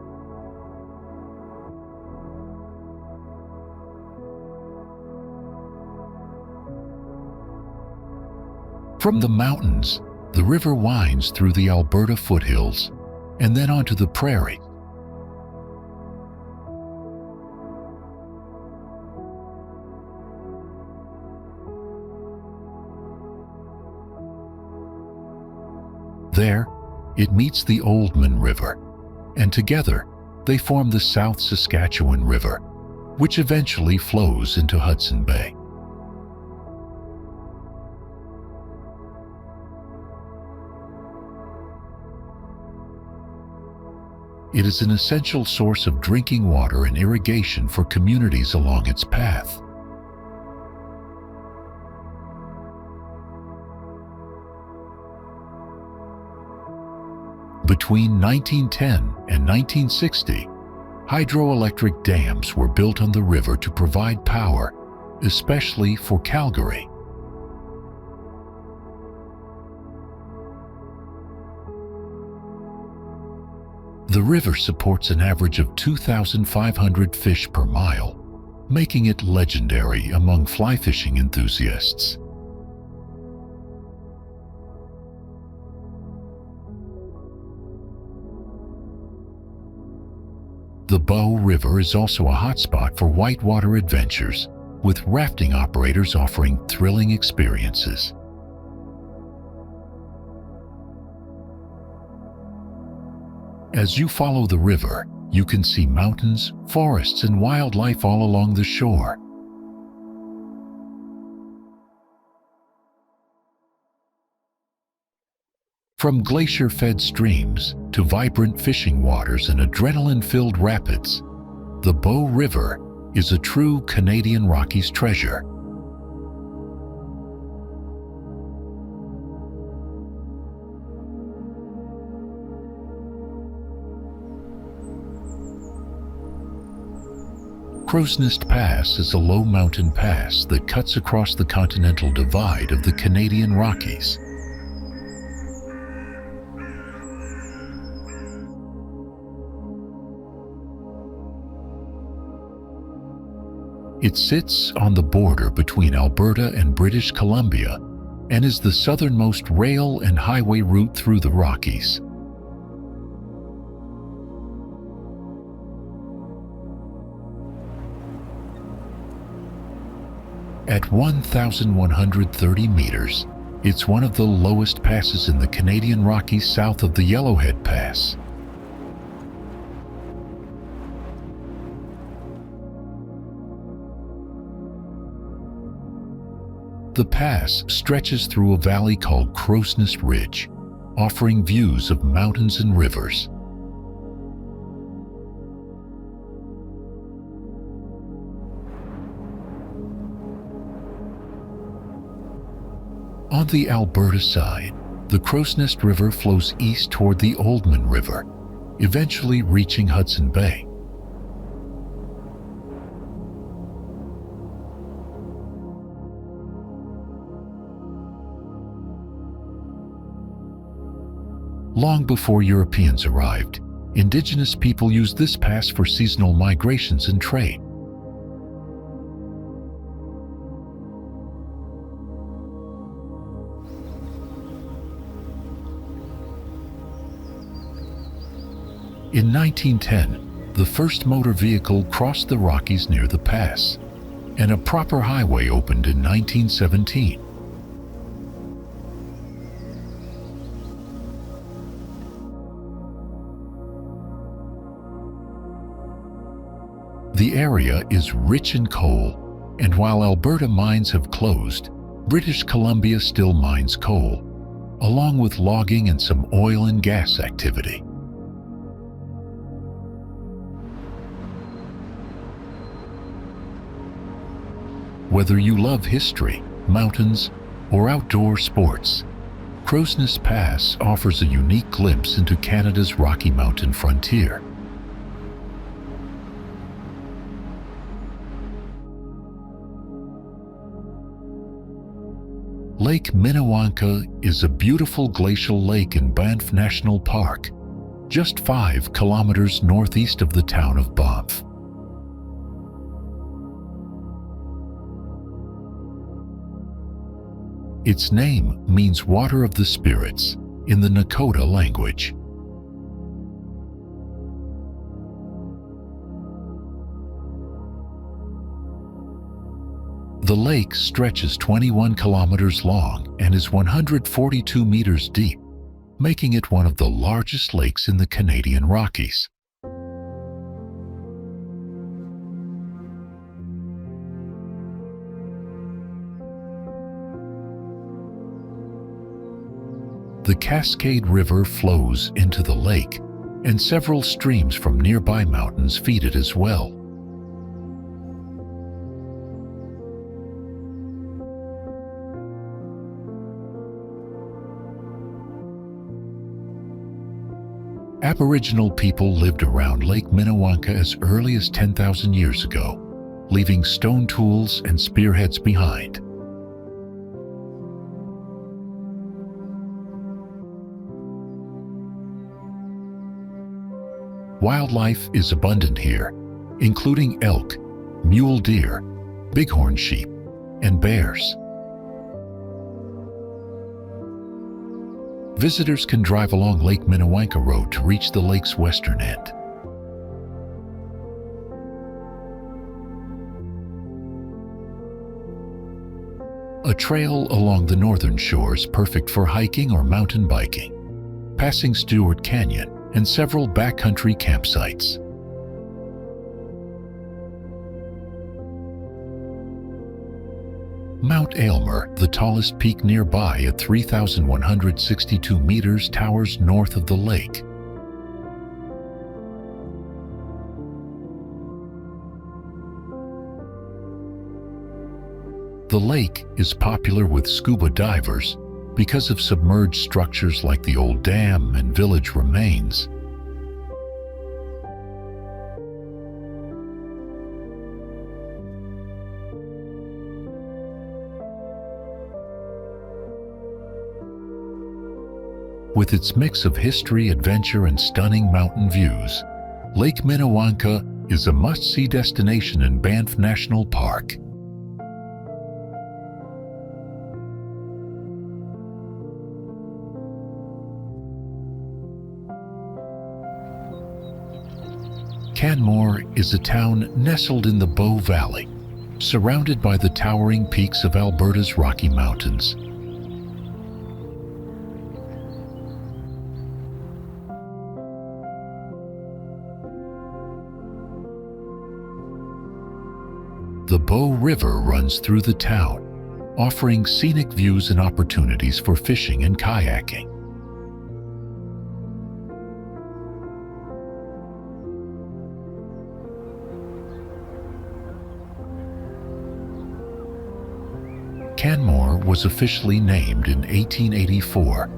From the mountains, the river winds through the Alberta foothills and then onto the Prairies. There, it meets the Oldman River, and together they form the South Saskatchewan River, which eventually flows into Hudson Bay. It is an essential source of drinking water and irrigation for communities along its path. Between 1910 and 1960, hydroelectric dams were built on the river to provide power, especially for Calgary. The river supports an average of 2,500 fish per mile, making it legendary among fly fishing enthusiasts. The Bow River is also a hotspot for whitewater adventures, with rafting operators offering thrilling experiences. As you follow the river, you can see mountains, forests, and wildlife all along the shore. From glacier-fed streams to vibrant fishing waters and adrenaline-filled rapids, the Bow River is a true Canadian Rockies treasure. Crowsnest Pass is a low mountain pass that cuts across the continental divide of the Canadian Rockies. It sits on the border between Alberta and British Columbia and is the southernmost rail and highway route through the Rockies. At 1,130 meters, it's one of the lowest passes in the Canadian Rockies south of the Yellowhead Pass. The pass stretches through a valley called Crowsnest Ridge, offering views of mountains and rivers. On the Alberta side, the Crowsnest River flows east toward the Oldman River, eventually reaching Hudson Bay. Long before Europeans arrived, indigenous people used this pass for seasonal migrations and trade. In 1910, the first motor vehicle crossed the Rockies near the pass, and a proper highway opened in 1917. The area is rich in coal, and while Alberta mines have closed, British Columbia still mines coal, along with logging and some oil and gas activity. Whether you love history, mountains, or outdoor sports, Crowsnest Pass offers a unique glimpse into Canada's Rocky Mountain frontier. Lake Minnewanka is a beautiful glacial lake in Banff National Park, just 5 kilometers northeast of the town of Banff. Its name means water of the spirits in the Nakota language. The lake stretches 21 kilometers long and is 142 meters deep, making it one of the largest lakes in the Canadian Rockies. The Cascade River flows into the lake, and several streams from nearby mountains feed it as well. Aboriginal people lived around Lake Minnewanka as early as 10,000 years ago, leaving stone tools and spearheads behind. Wildlife is abundant here, including elk, mule deer, bighorn sheep, and bears. Visitors can drive along Lake Minnewanka Road to reach the lake's western end. A trail along the northern shore is perfect for hiking or mountain biking, passing Stewart Canyon and several backcountry campsites. Mount Aylmer, the tallest peak nearby at 3,162 meters, towers north of the lake. The lake is popular with scuba divers because of submerged structures like the old dam and village remains. With its mix of history, adventure, and stunning mountain views, Lake Minnewanka is a must-see destination in Banff National Park. Canmore is a town nestled in the Bow Valley, surrounded by the towering peaks of Alberta's Rocky Mountains. The Bow River runs through the town, offering scenic views and opportunities for fishing and kayaking. Canmore was officially named in 1884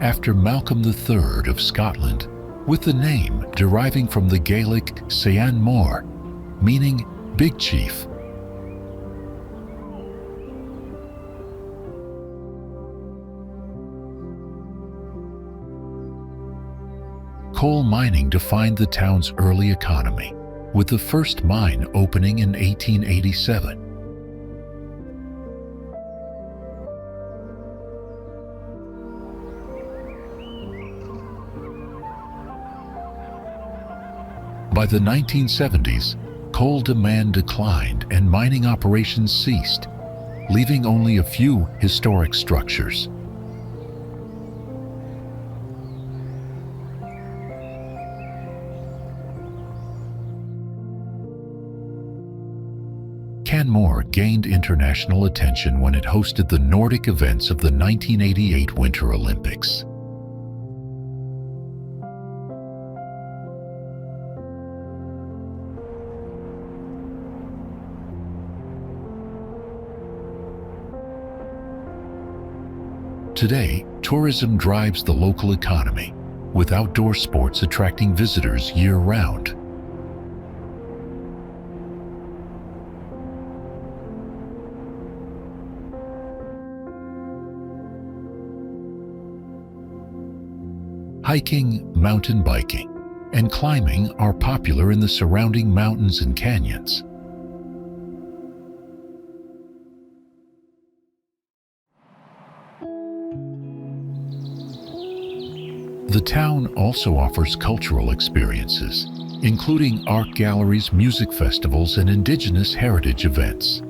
after Malcolm III of Scotland, with the name deriving from the Gaelic Sean Mór, meaning Big Chief. Coal mining defined the town's early economy, with the first mine opening in 1887. By the 1970s, coal demand declined and mining operations ceased, leaving only a few historic structures. Canmore gained international attention when it hosted the Nordic events of the 1988 Winter Olympics. Today, tourism drives the local economy, with outdoor sports attracting visitors year-round. Hiking, mountain biking, and climbing are popular in the surrounding mountains and canyons. The town also offers cultural experiences, including art galleries, music festivals, and Indigenous heritage events.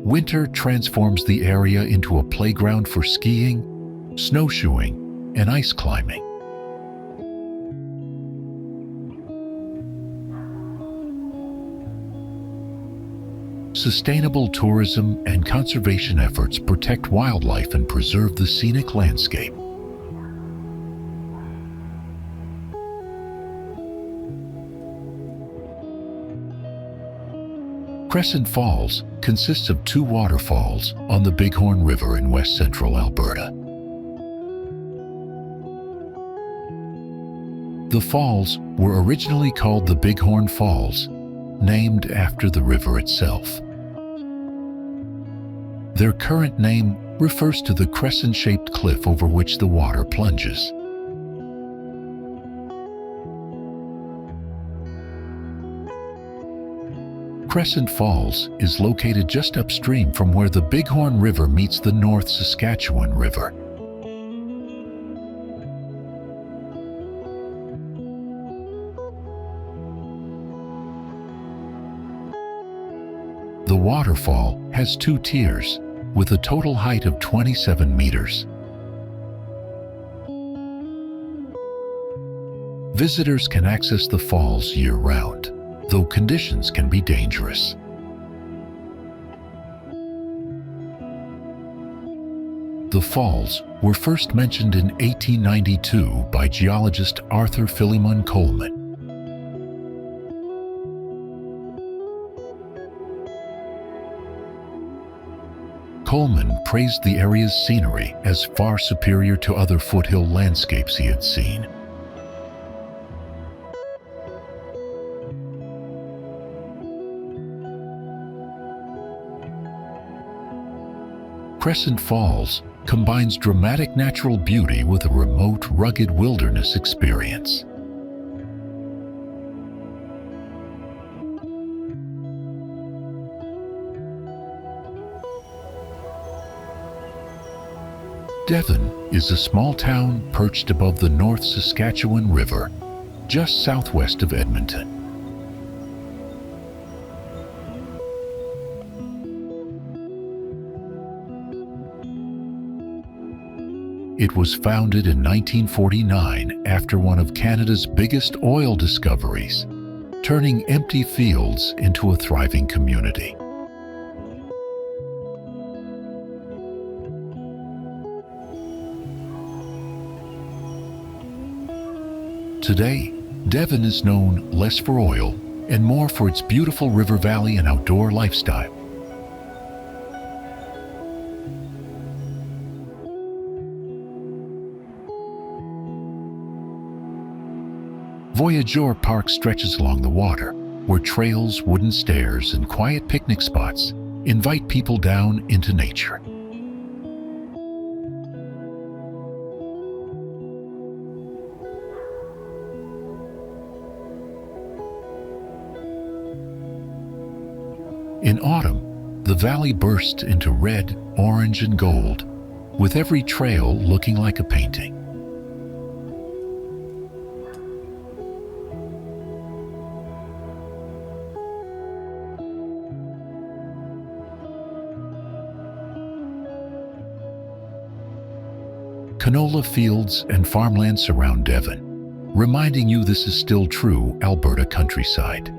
Winter transforms the area into a playground for skiing, snowshoeing, and ice climbing. Sustainable tourism and conservation efforts protect wildlife and preserve the scenic landscape. Crescent Falls consists of two waterfalls on the Bighorn River in west-central Alberta. The falls were originally called the Bighorn Falls, named after the river itself. Their current name refers to the crescent-shaped cliff over which the water plunges. Crescent Falls is located just upstream from where the Bighorn River meets the North Saskatchewan River. The waterfall has two tiers, with a total height of 27 meters. Visitors can access the falls year-round, though conditions can be dangerous. The falls were first mentioned in 1892 by geologist Arthur Philemon Coleman. Coleman praised the area's scenery as far superior to other foothill landscapes he had seen. Crescent Falls combines dramatic natural beauty with a remote, rugged wilderness experience. Devon is a small town perched above the North Saskatchewan River, just southwest of Edmonton. It was founded in 1949 after one of Canada's biggest oil discoveries, turning empty fields into a thriving community. Today, Devon is known less for oil and more for its beautiful river valley and outdoor lifestyle. Voyageur Park stretches along the water, where trails, wooden stairs, and quiet picnic spots invite people down into nature. In autumn, the valley bursts into red, orange, and gold, with every trail looking like a painting. Canola fields and farmland surround Devon, reminding you this is still true Alberta countryside.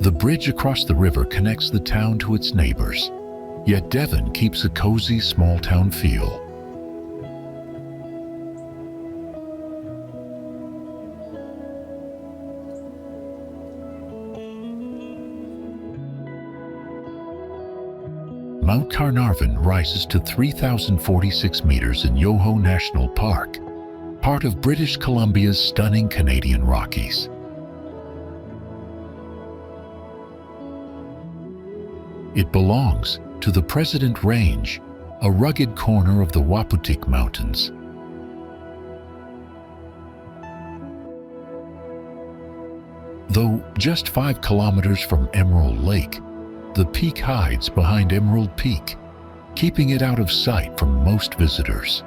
The bridge across the river connects the town to its neighbors, yet Devon keeps a cozy small-town feel. Mount Carnarvon rises to 3,046 meters in Yoho National Park, part of British Columbia's stunning Canadian Rockies. It belongs to the President Range, a rugged corner of the Waputink Mountains. Though just 5 kilometers from Emerald Lake, the peak hides behind Emerald Peak, keeping it out of sight from most visitors.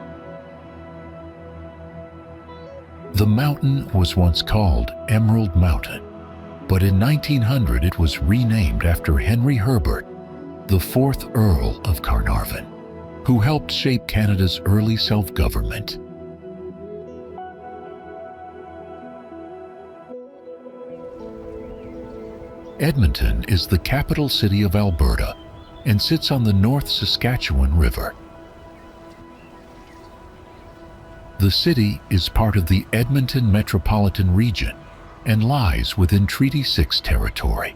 The mountain was once called Emerald Mountain, but in 1900 it was renamed after Henry Herbert, the 4th Earl of Carnarvon, who helped shape Canada's early self-government. Edmonton is the capital city of Alberta and sits on the North Saskatchewan River. The city is part of the Edmonton Metropolitan Region and lies within Treaty 6 territory.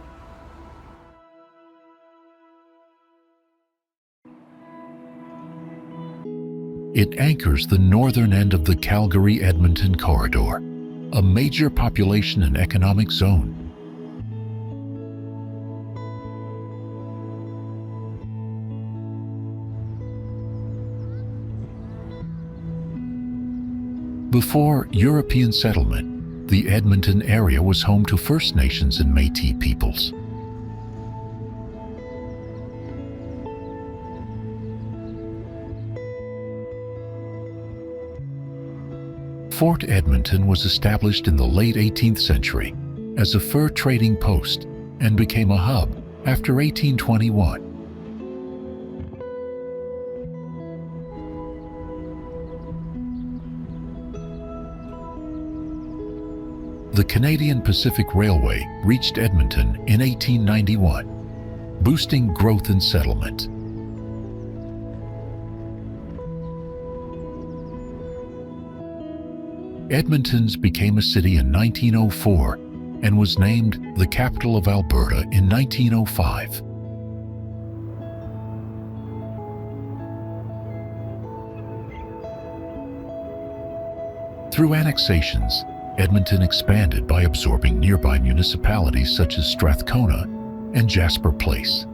It anchors the northern end of the Calgary-Edmonton corridor, a major population and economic zone. Before European settlement, the Edmonton area was home to First Nations and Métis peoples. Fort Edmonton was established in the late 18th century as a fur trading post and became a hub after 1821. The Canadian Pacific Railway reached Edmonton in 1891, boosting growth and settlement. Edmonton's became a city in 1904 and was named the capital of Alberta in 1905. Through annexations, Edmonton expanded by absorbing nearby municipalities such as Strathcona and Jasper Place.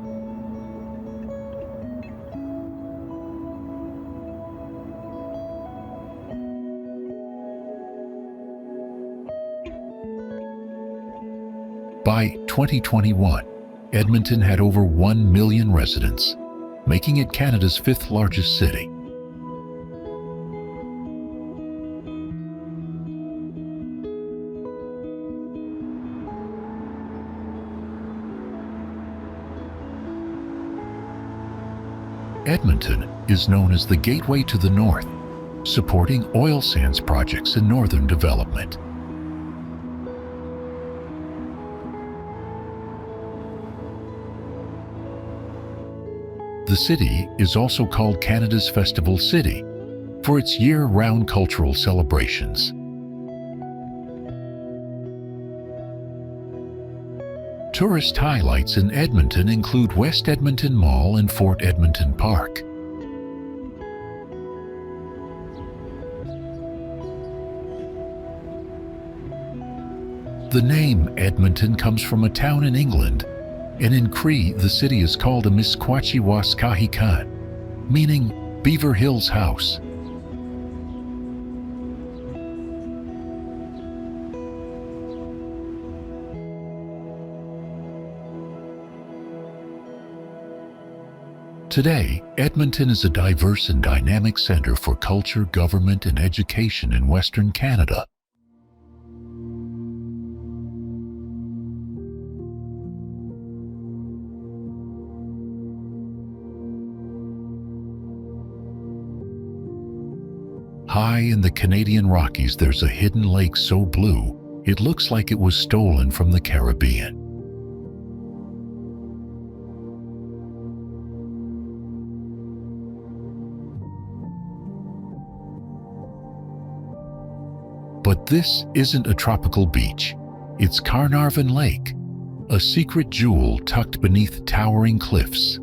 By 2021, Edmonton had over 1 million residents, making it Canada's 5th largest city. Edmonton is known as the gateway to the north, supporting oil sands projects and northern development. The city is also called Canada's Festival City for its year-round cultural celebrations. Tourist highlights in Edmonton include West Edmonton Mall and Fort Edmonton Park. The name Edmonton comes from a town in England, and in Cree the city is called Amisquatchewaskahikan, meaning Beaver Hill's house. Today, Edmonton is a diverse and dynamic center for culture, government, and education in Western Canada. High in the Canadian Rockies, there's a hidden lake so blue, it looks like it was stolen from the Caribbean. But this isn't a tropical beach. It's Carnarvon Lake, a secret jewel tucked beneath towering cliffs.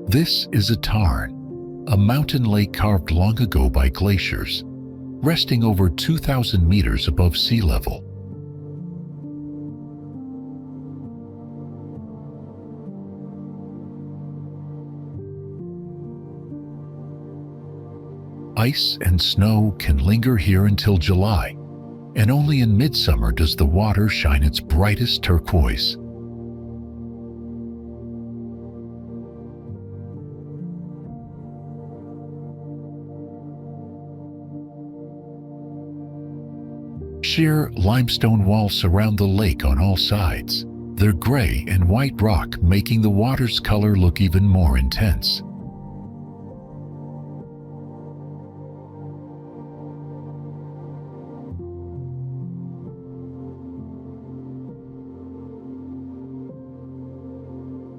This is a tarn, a mountain lake carved long ago by glaciers, resting over 2,000 meters above sea level. Ice and snow can linger here until July, and only in midsummer does the water shine its brightest turquoise. Sheer limestone walls surround the lake on all sides. They're gray and white rock, making the water's color look even more intense.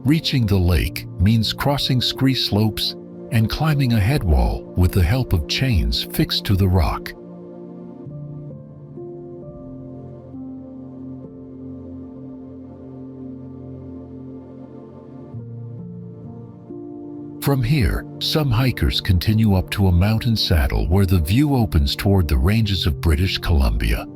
Reaching the lake means crossing scree slopes and climbing a head wall with the help of chains fixed to the rock. From here, some hikers continue up to a mountain saddle where the view opens toward the ranges of British Columbia.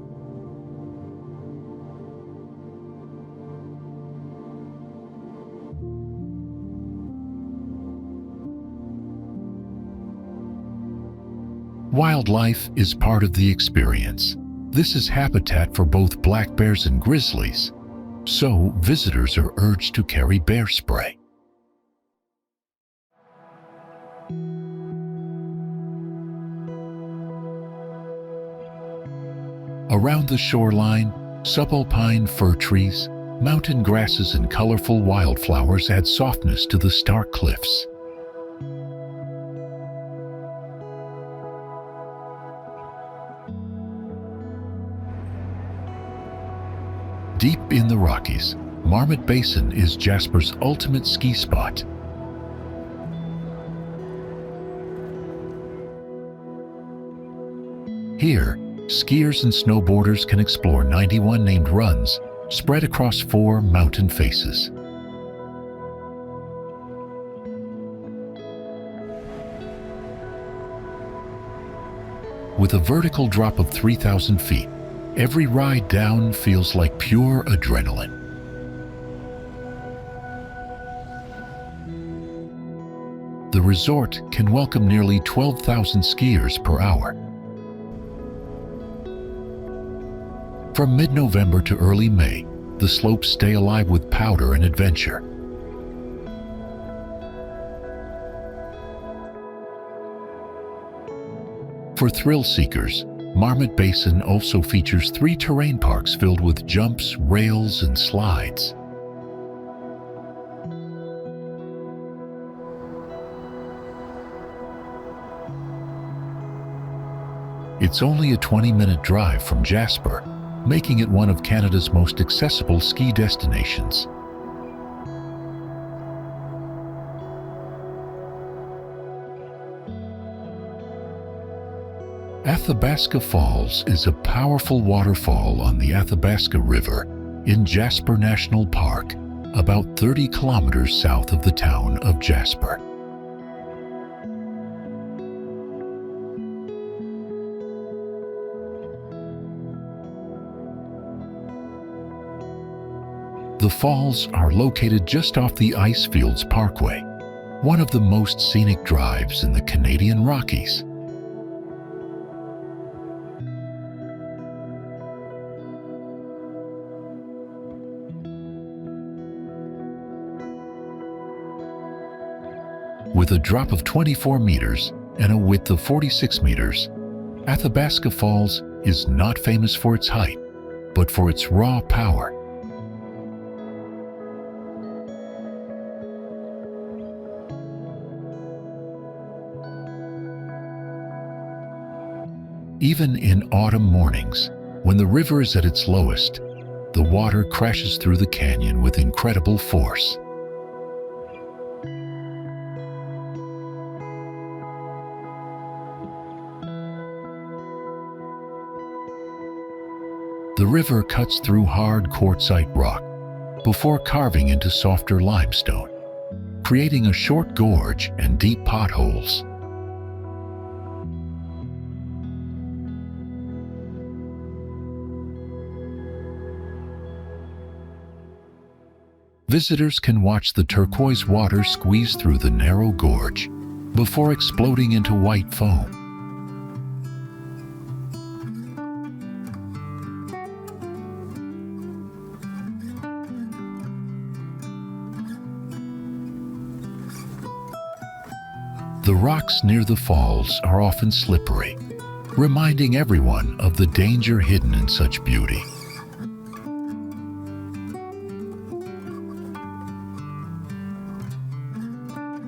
Wildlife is part of the experience. This is habitat for both black bears and grizzlies, so visitors are urged to carry bear spray. Around the shoreline, subalpine fir trees, mountain grasses, and colorful wildflowers add softness to the stark cliffs. Deep in the Rockies, Marmot Basin is Jasper's ultimate ski spot. Here, skiers and snowboarders can explore 91 named runs spread across 4 mountain faces. With a vertical drop of 3,000 feet, every ride down feels like pure adrenaline. The resort can welcome nearly 12,000 skiers per hour. From mid-November to early May, the slopes stay alive with powder and adventure. For thrill seekers, Marmot Basin also features 3 terrain parks filled with jumps, rails, and slides. It's only a 20-minute drive from Jasper, making it one of Canada's most accessible ski destinations. Athabasca Falls is a powerful waterfall on the Athabasca River in Jasper National Park, about 30 kilometers south of the town of Jasper. The falls are located just off the Icefields Parkway, one of the most scenic drives in the Canadian Rockies. With a drop of 24 meters and a width of 46 meters, Athabasca Falls is not famous for its height, but for its raw power. Even in autumn mornings, when the river is at its lowest, the water crashes through the canyon with incredible force. The river cuts through hard quartzite rock before carving into softer limestone, creating a short gorge and deep potholes. Visitors can watch the turquoise water squeeze through the narrow gorge before exploding into white foam. The rocks near the falls are often slippery, reminding everyone of the danger hidden in such beauty.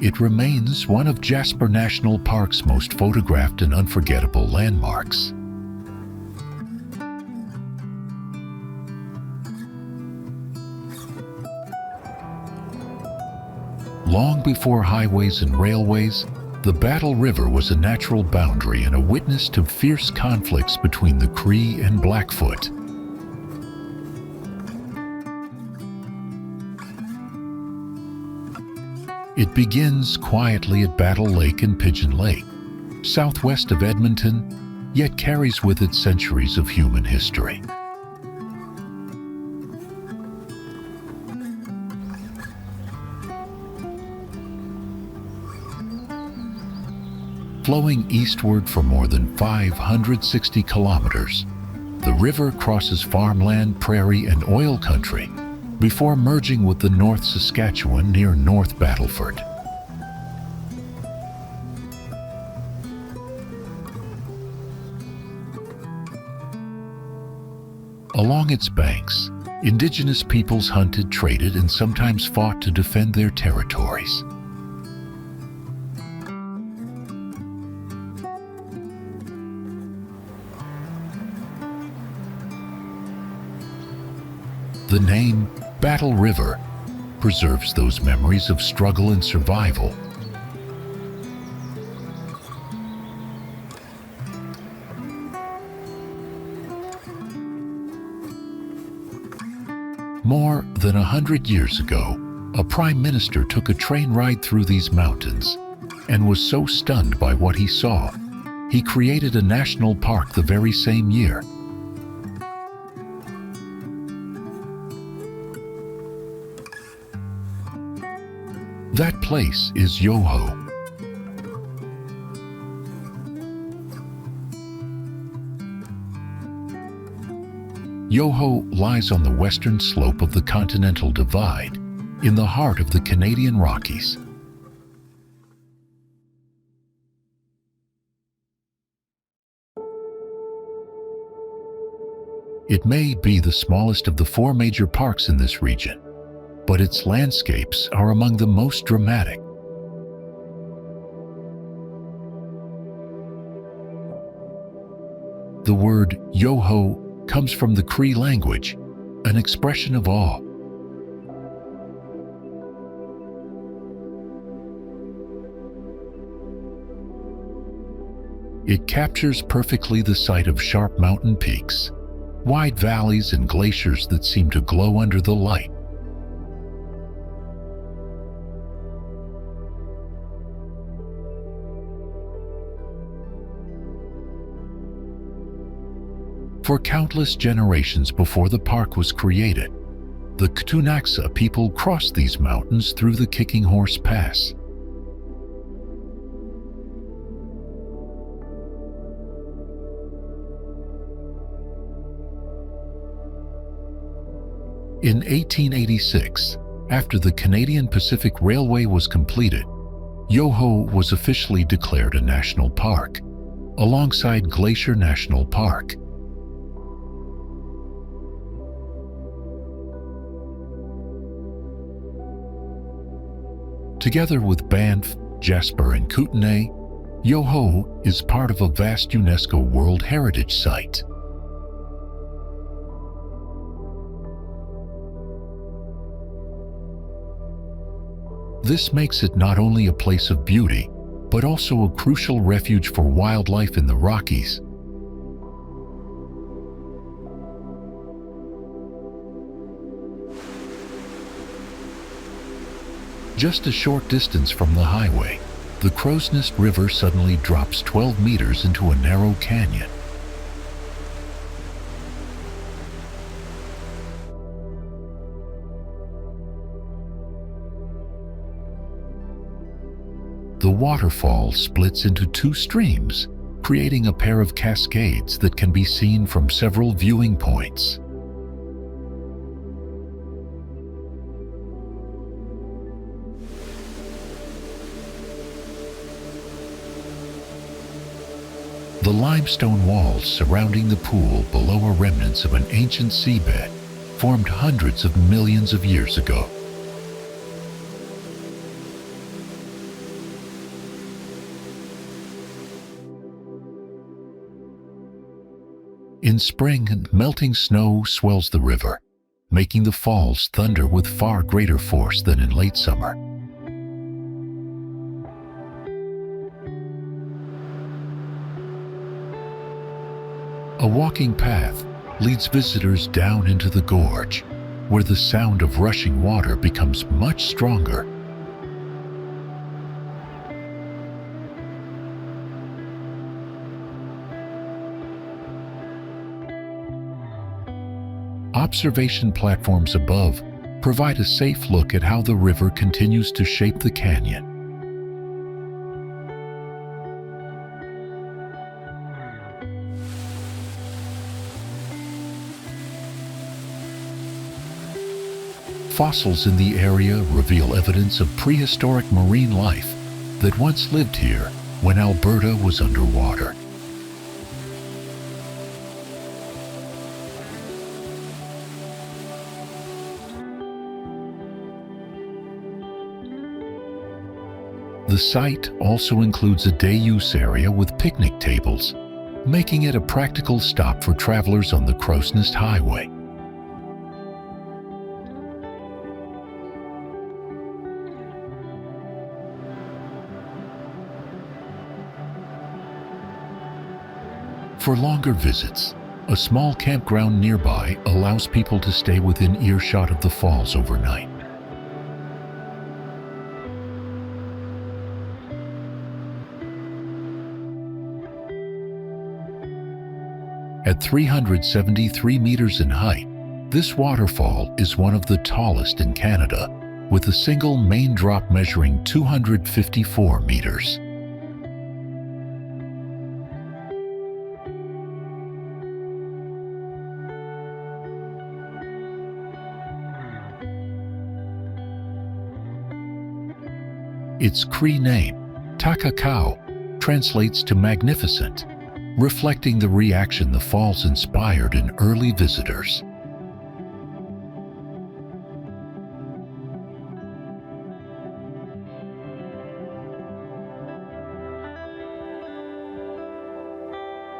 It remains one of Jasper National Park's most photographed and unforgettable landmarks. Long before highways and railways, the Battle River was a natural boundary and a witness to fierce conflicts between the Cree and Blackfoot. It begins quietly at Battle Lake and Pigeon Lake, southwest of Edmonton, yet carries with it centuries of human history. Flowing eastward for more than 560 kilometers, the river crosses farmland, prairie, and oil country before merging with the North Saskatchewan near North Battleford. Along its banks, Indigenous peoples hunted, traded, and sometimes fought to defend their territories. The name Battle River preserves those memories of struggle and survival. More than 100 years ago, a prime minister took a train ride through these mountains and was so stunned by what he saw, he created a national park the very same year. That place is Yoho. Yoho lies on the western slope of the Continental Divide, in the heart of the Canadian Rockies. It may be the smallest of the 4 major parks in this region, but its landscapes are among the most dramatic. The word Yoho comes from the Cree language, an expression of awe. It captures perfectly the sight of sharp mountain peaks, wide valleys, and glaciers that seem to glow under the light. For countless generations before the park was created, the Kananaskis people crossed these mountains through the Kicking Horse Pass. In 1886, after the Canadian Pacific Railway was completed, Yoho was officially declared a national park, alongside Glacier National Park. Together with Banff, Jasper, and Kootenay, Yoho is part of a vast UNESCO World Heritage Site. This makes it not only a place of beauty, but also a crucial refuge for wildlife in the Rockies. Just a short distance from the highway, the Crowsnest River suddenly drops 12 meters into a narrow canyon. The waterfall splits into two streams, creating a pair of cascades that can be seen from several viewing points. The limestone walls surrounding the pool below are remnants of an ancient seabed formed hundreds of millions of years ago. In spring, melting snow swells the river, making the falls thunder with far greater force than in late summer. A walking path leads visitors down into the gorge, where the sound of rushing water becomes much stronger. Observation platforms above provide a safe look at how the river continues to shape the canyon. Fossils in the area reveal evidence of prehistoric marine life that once lived here when Alberta was underwater. The site also includes a day-use area with picnic tables, making it a practical stop for travelers on the Crowsnest Highway. For longer visits, a small campground nearby allows people to stay within earshot of the falls overnight. At 373 meters in height, this waterfall is one of the tallest in Canada, with a single main drop measuring 254 meters. Its Cree name, Takakkaw, translates to magnificent, reflecting the reaction the falls inspired in early visitors.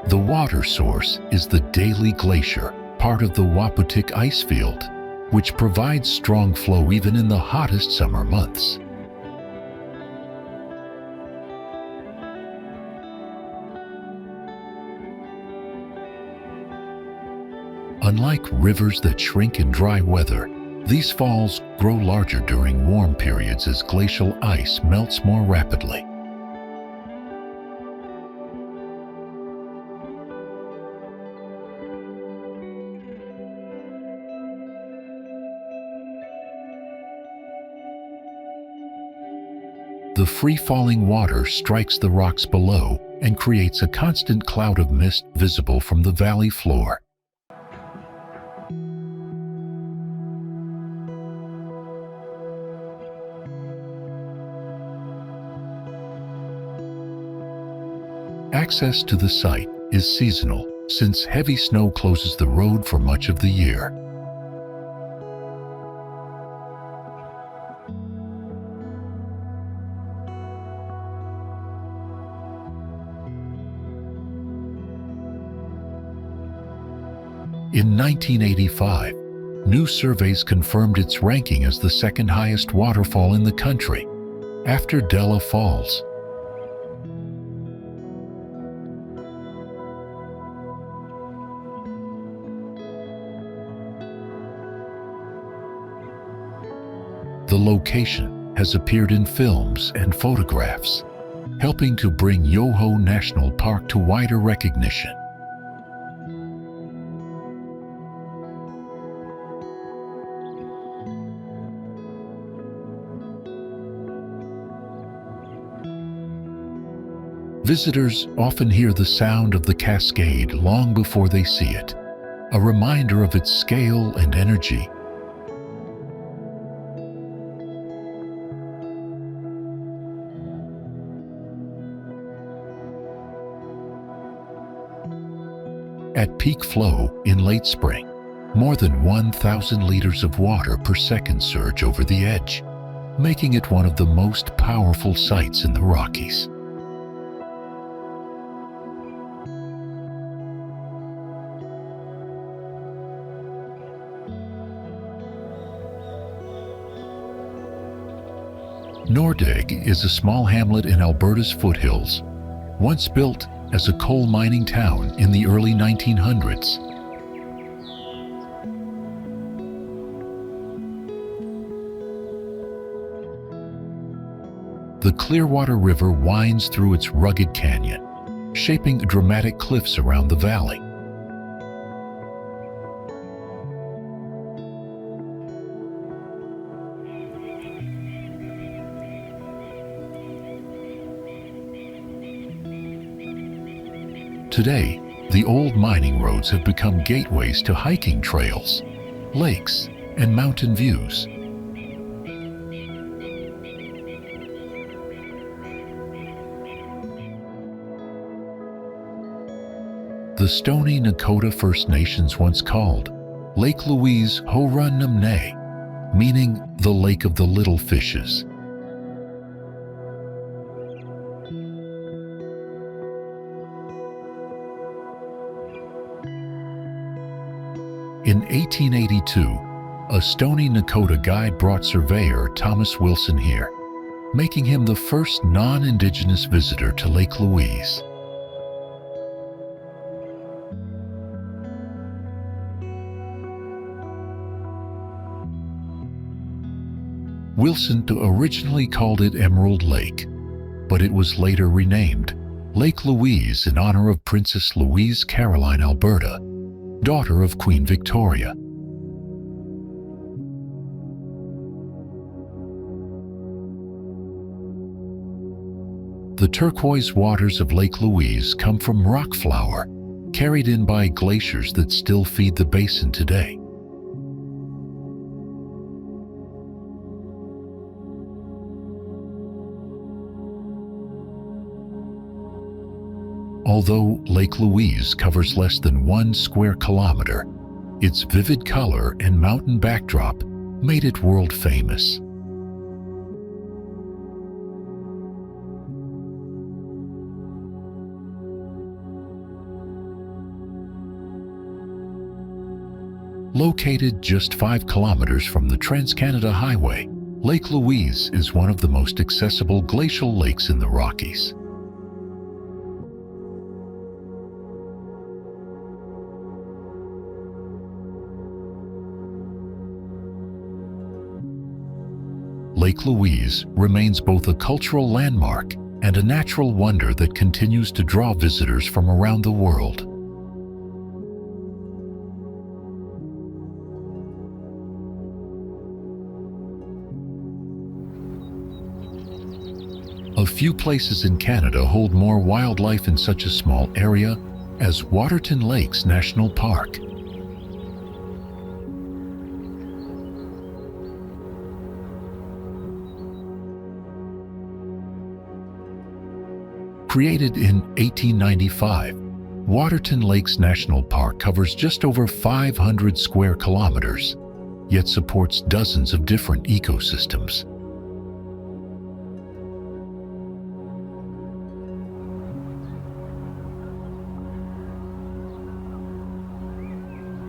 The water source is the Daly Glacier, part of the Waputink Icefield, which provides strong flow even in the hottest summer months. Unlike rivers that shrink in dry weather, these falls grow larger during warm periods as glacial ice melts more rapidly. The free-falling water strikes the rocks below and creates a constant cloud of mist visible from the valley floor. Access to the site is seasonal, since heavy snow closes the road for much of the year. In 1985, new surveys confirmed its ranking as the second highest waterfall in the country, after Della Falls. The location has appeared in films and photographs, helping to bring Yoho National Park to wider recognition. Visitors often hear the sound of the cascade long before they see it, a reminder of its scale and energy. At peak flow in late spring, more than 1,000 liters of water per second surge over the edge, making it one of the most powerful sights in the Rockies. Nordegg is a small hamlet in Alberta's foothills, once built as a coal mining town in the early 1900s. The Clearwater River winds through its rugged canyon, shaping dramatic cliffs around the valley. Today, the old mining roads have become gateways to hiking trails, lakes, and mountain views. The Stoney Nakoda First Nations once called Lake Louise Ho-Run-Nam-Ne, meaning the Lake of the Little Fishes. In 1882, a Stoney Nakoda guide brought surveyor Thomas Wilson here, making him the first non-Indigenous visitor to Lake Louise. Wilson originally called it Emerald Lake, but it was later renamed Lake Louise in honor of Princess Louise Caroline Alberta, daughter of Queen Victoria. The turquoise waters of Lake Louise come from rock flour, carried in by glaciers that still feed the basin today. Although Lake Louise covers less than 1 square kilometer, its vivid color and mountain backdrop made it world famous. Located just 5 kilometers from the Trans-Canada Highway, Lake Louise is one of the most accessible glacial lakes in the Rockies. Lake Louise remains both a cultural landmark and a natural wonder that continues to draw visitors from around the world. A few places in Canada hold more wildlife in such a small area as Waterton Lakes National Park. Created in 1895, Waterton Lakes National Park covers just over 500 square kilometers, yet supports dozens of different ecosystems.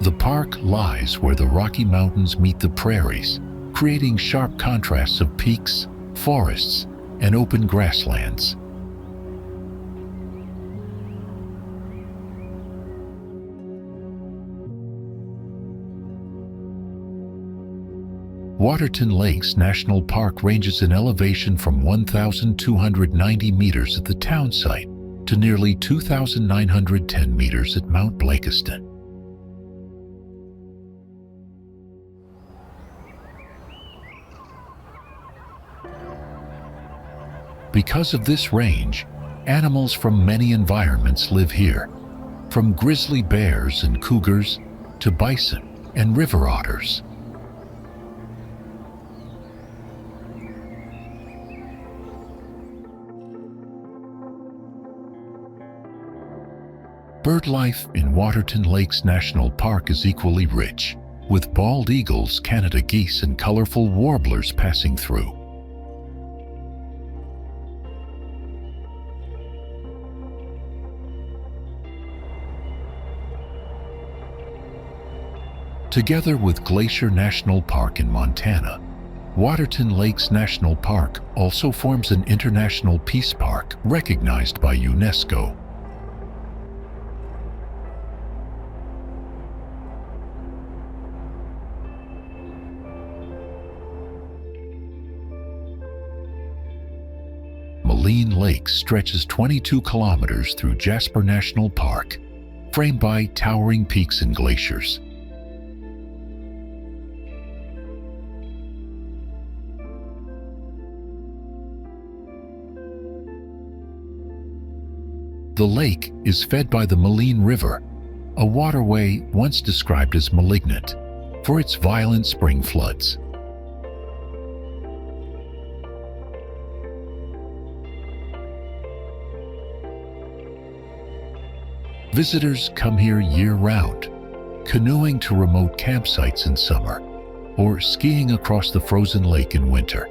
The park lies where the Rocky Mountains meet the prairies, creating sharp contrasts of peaks, forests, and open grasslands. Waterton Lakes National Park ranges in elevation from 1,290 meters at the town site to nearly 2,910 meters at Mount Blakiston. Because of this range, animals from many environments live here, from grizzly bears and cougars to bison and river otters. Bird life in Waterton Lakes National Park is equally rich, with bald eagles, Canada geese, and colorful warblers passing through. Together with Glacier National Park in Montana, Waterton Lakes National Park also forms an international peace park recognized by UNESCO. Maligne Lake stretches 22 kilometers through Jasper National Park, framed by towering peaks and glaciers. The lake is fed by the Maligne River, a waterway once described as malignant for its violent spring floods. Visitors come here year-round, canoeing to remote campsites in summer, or skiing across the frozen lake in winter.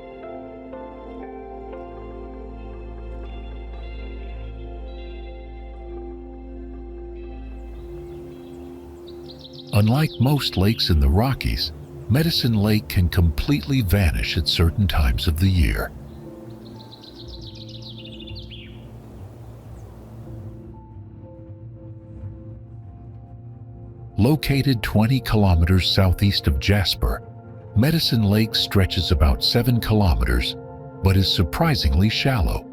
Unlike most lakes in the Rockies, Medicine Lake can completely vanish at certain times of the year. Located 20 kilometers southeast of Jasper, Medicine Lake stretches about 7 kilometers, but is surprisingly shallow.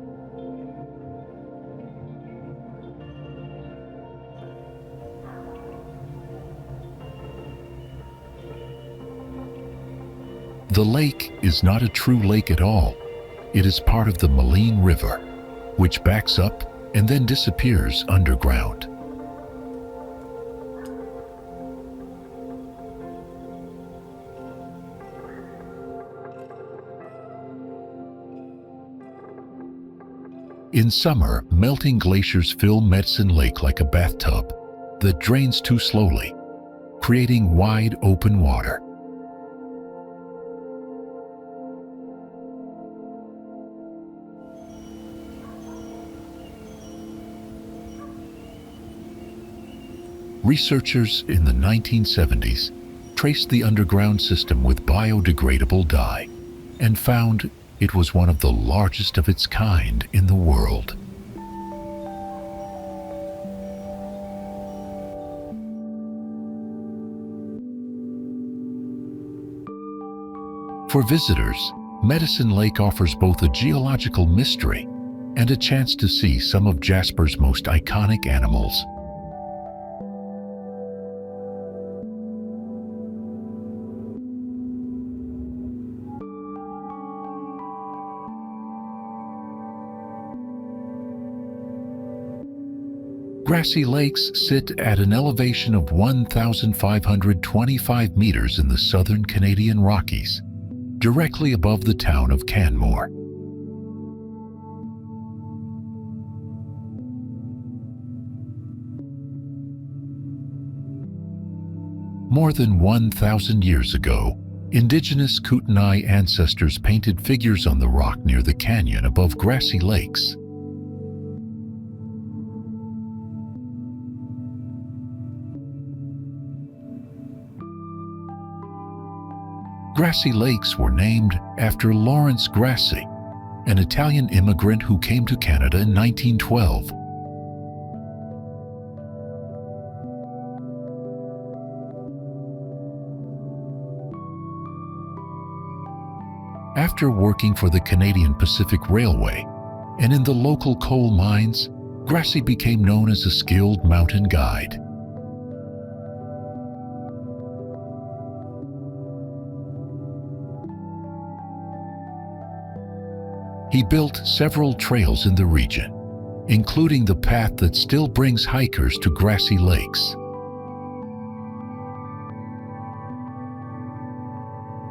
The lake is not a true lake at all. It is part of the Maligne River, which backs up and then disappears underground. In summer, melting glaciers fill Medicine Lake like a bathtub that drains too slowly, creating wide open water. Researchers in the 1970s traced the underground system with biodegradable dye and found it was one of the largest of its kind in the world. For visitors, Medicine Lake offers both a geological mystery and a chance to see some of Jasper's most iconic animals. Grassi Lakes sit at an elevation of 1,525 meters in the southern Canadian Rockies, directly above the town of Canmore. More than 1,000 years ago, indigenous Kootenai ancestors painted figures on the rock near the canyon above Grassi Lakes. Grassi Lakes were named after Lawrence Grassi, an Italian immigrant who came to Canada in 1912. After working for the Canadian Pacific Railway and in the local coal mines, Grassi became known as a skilled mountain guide. He built several trails in the region, including the path that still brings hikers to Grassi Lakes.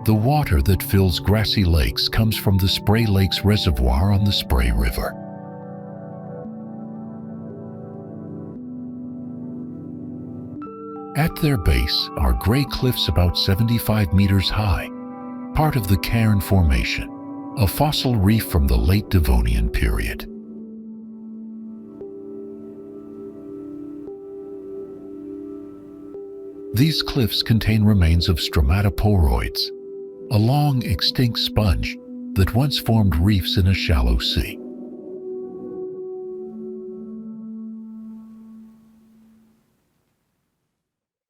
The water that fills Grassi Lakes comes from the Spray Lakes Reservoir on the Spray River. At their base are gray cliffs about 75 meters high, part of the Cairn Formation, a fossil reef from the late Devonian period. These cliffs contain remains of stromatoporoids, a long extinct sponge that once formed reefs in a shallow sea.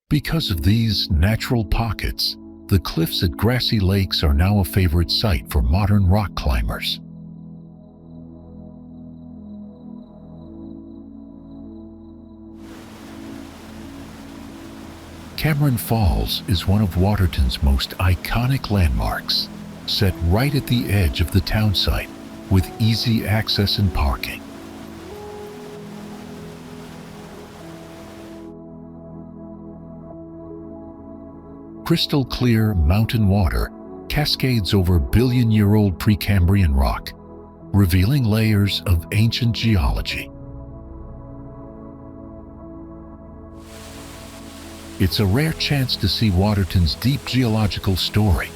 Because of these natural pockets, the cliffs at Grassi Lakes are now a favorite site for modern rock climbers. Cameron Falls is one of Waterton's most iconic landmarks, set right at the edge of the town site with easy access and parking. Crystal clear mountain water cascades over billion-year-old Precambrian rock, revealing layers of ancient geology. It's a rare chance to see Waterton's deep geological story.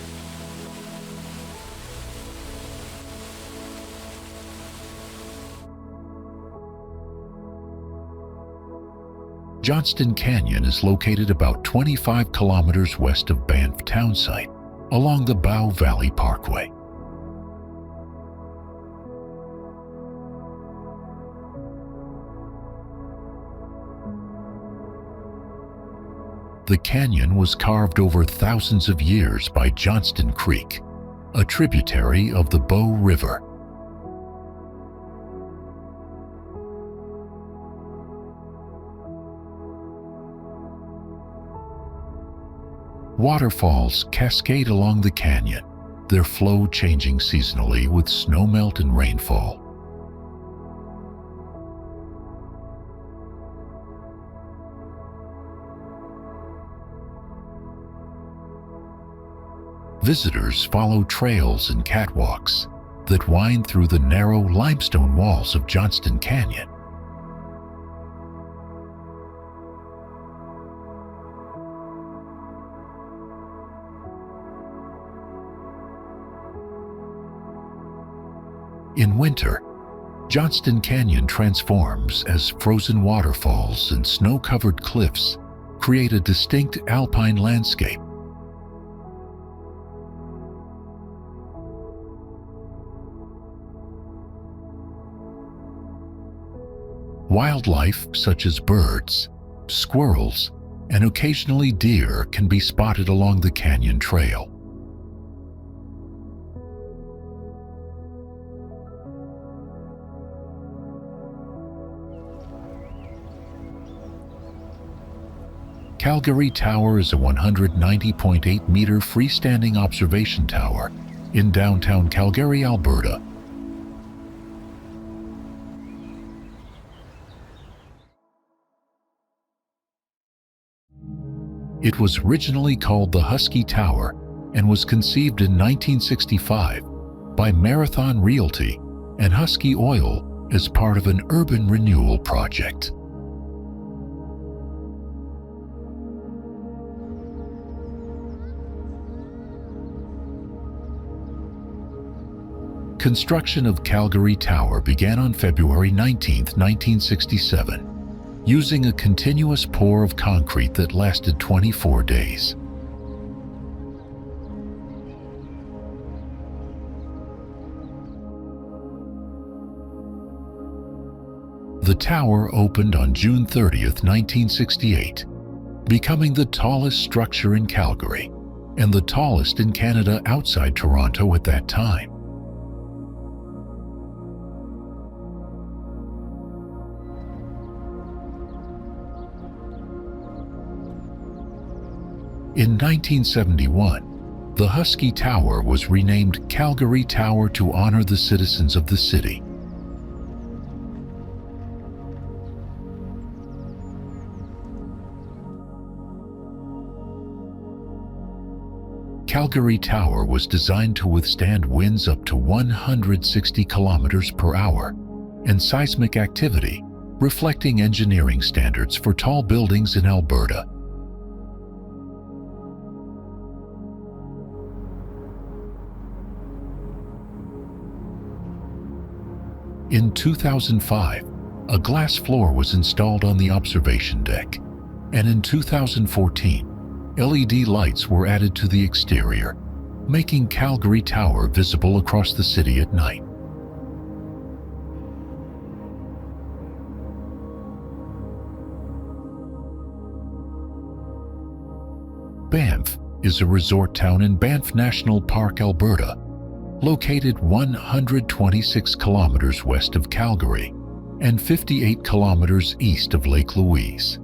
Johnston Canyon is located about 25 kilometers west of Banff Town site, along the Bow Valley Parkway. The canyon was carved over thousands of years by Johnston Creek, a tributary of the Bow River. Waterfalls cascade along the canyon, their flow changing seasonally with snowmelt and rainfall. Visitors follow trails and catwalks that wind through the narrow limestone walls of Johnston Canyon. In winter, Johnston Canyon transforms as frozen waterfalls and snow-covered cliffs create a distinct alpine landscape. Wildlife such as birds, squirrels, and occasionally deer can be spotted along the canyon trail. Calgary Tower is a 190.8-meter freestanding observation tower in downtown Calgary, Alberta. It was originally called the Husky Tower and was conceived in 1965 by Marathon Realty and Husky Oil as part of an urban renewal project. Construction of Calgary Tower began on February 19, 1967, using a continuous pour of concrete that lasted 24 days. The tower opened on June 30, 1968, becoming the tallest structure in Calgary and the tallest in Canada outside Toronto at that time. In 1971, the Husky Tower was renamed Calgary Tower to honor the citizens of the city. Calgary Tower was designed to withstand winds up to 160 kilometers per hour and seismic activity, reflecting engineering standards for tall buildings in Alberta. In 2005, a glass floor was installed on the observation deck, and in 2014, LED lights were added to the exterior, making Calgary Tower visible across the city at night. Banff is a resort town in Banff National Park, Alberta, located 126 kilometers west of Calgary and 58 kilometers east of Lake Louise.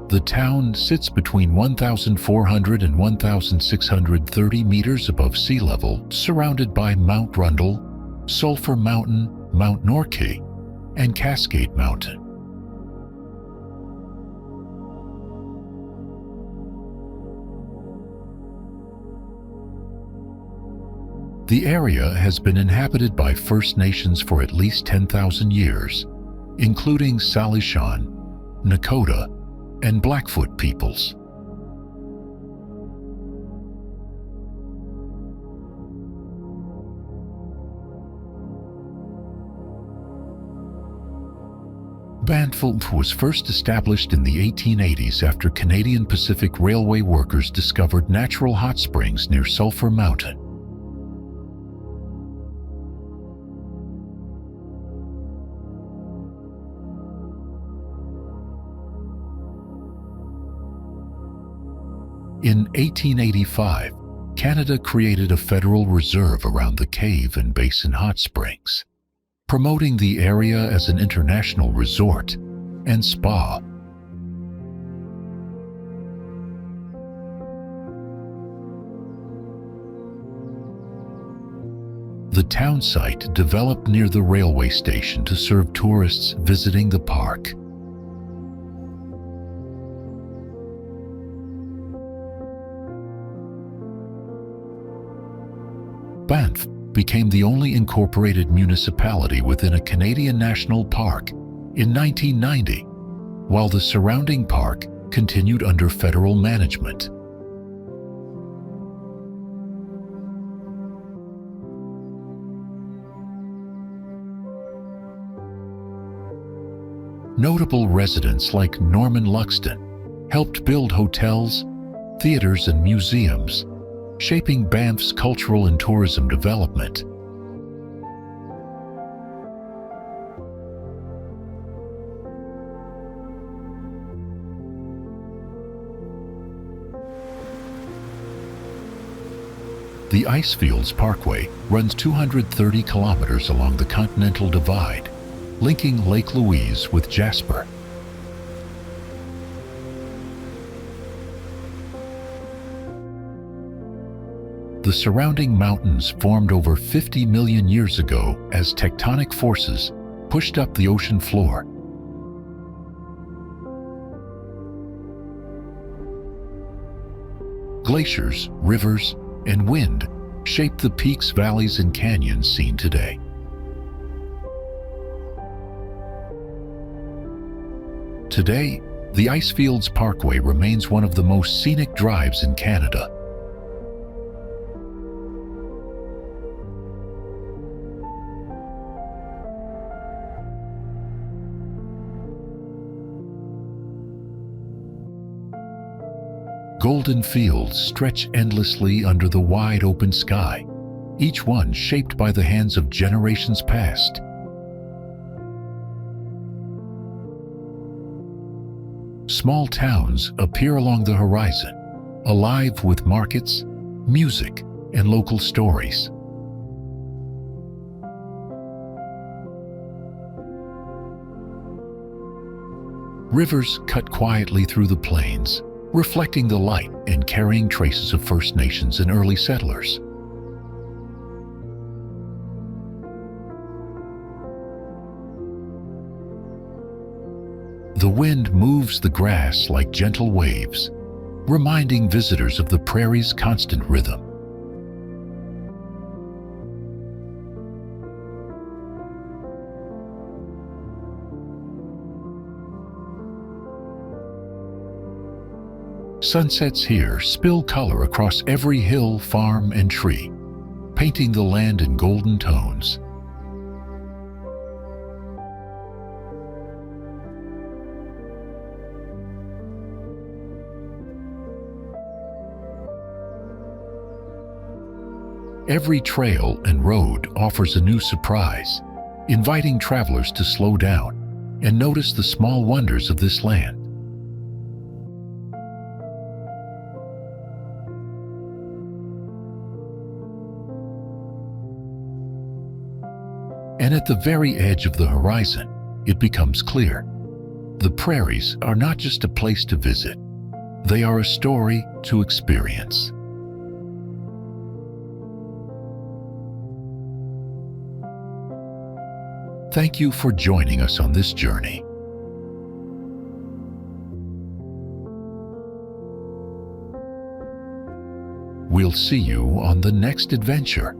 The town sits between 1,400 and 1,630 meters above sea level, surrounded by Mount Rundle, Sulphur Mountain, Mount Norquay, and Cascade Mountain. The area has been inhabited by First Nations for at least 10,000 years, including Salishan, Nakota, and Blackfoot peoples. Banff was first established in the 1880s after Canadian Pacific Railway workers discovered natural hot springs near Sulphur Mountain. In 1885, Canada created a federal reserve around the cave and basin hot springs, promoting the area as an international resort and spa. The town site developed near the railway station to serve tourists visiting the park. Banff became the only incorporated municipality within a Canadian national park in 1990, while the surrounding park continued under federal management. Notable residents like Norman Luxton helped build hotels, theaters, and museums, shaping Banff's cultural and tourism development. The Icefields Parkway runs 230 kilometers along the Continental Divide, linking Lake Louise with Jasper. the surrounding mountains formed over 50 million years ago as tectonic forces pushed up the ocean floor. Glaciers, rivers, and wind shaped the peaks, valleys, and canyons seen today. Today, the Icefields Parkway remains one of the most scenic drives in Canada. Golden fields stretch endlessly under the wide open sky, each one shaped by the hands of generations past. Small towns appear along the horizon, alive with markets, music, and local stories. Rivers cut quietly through the plains, reflecting the light and carrying traces of First Nations and early settlers. The wind moves the grass like gentle waves, reminding visitors of the prairie's constant rhythm. Sunsets here spill color across every hill, farm, and tree, painting the land in golden tones. Every trail and road offers a new surprise, inviting travelers to slow down and notice the small wonders of this land. And at the very edge of the horizon, it becomes clear. The prairies are not just a place to visit, they are a story to experience. Thank you for joining us on this journey. We'll see you on the next adventure.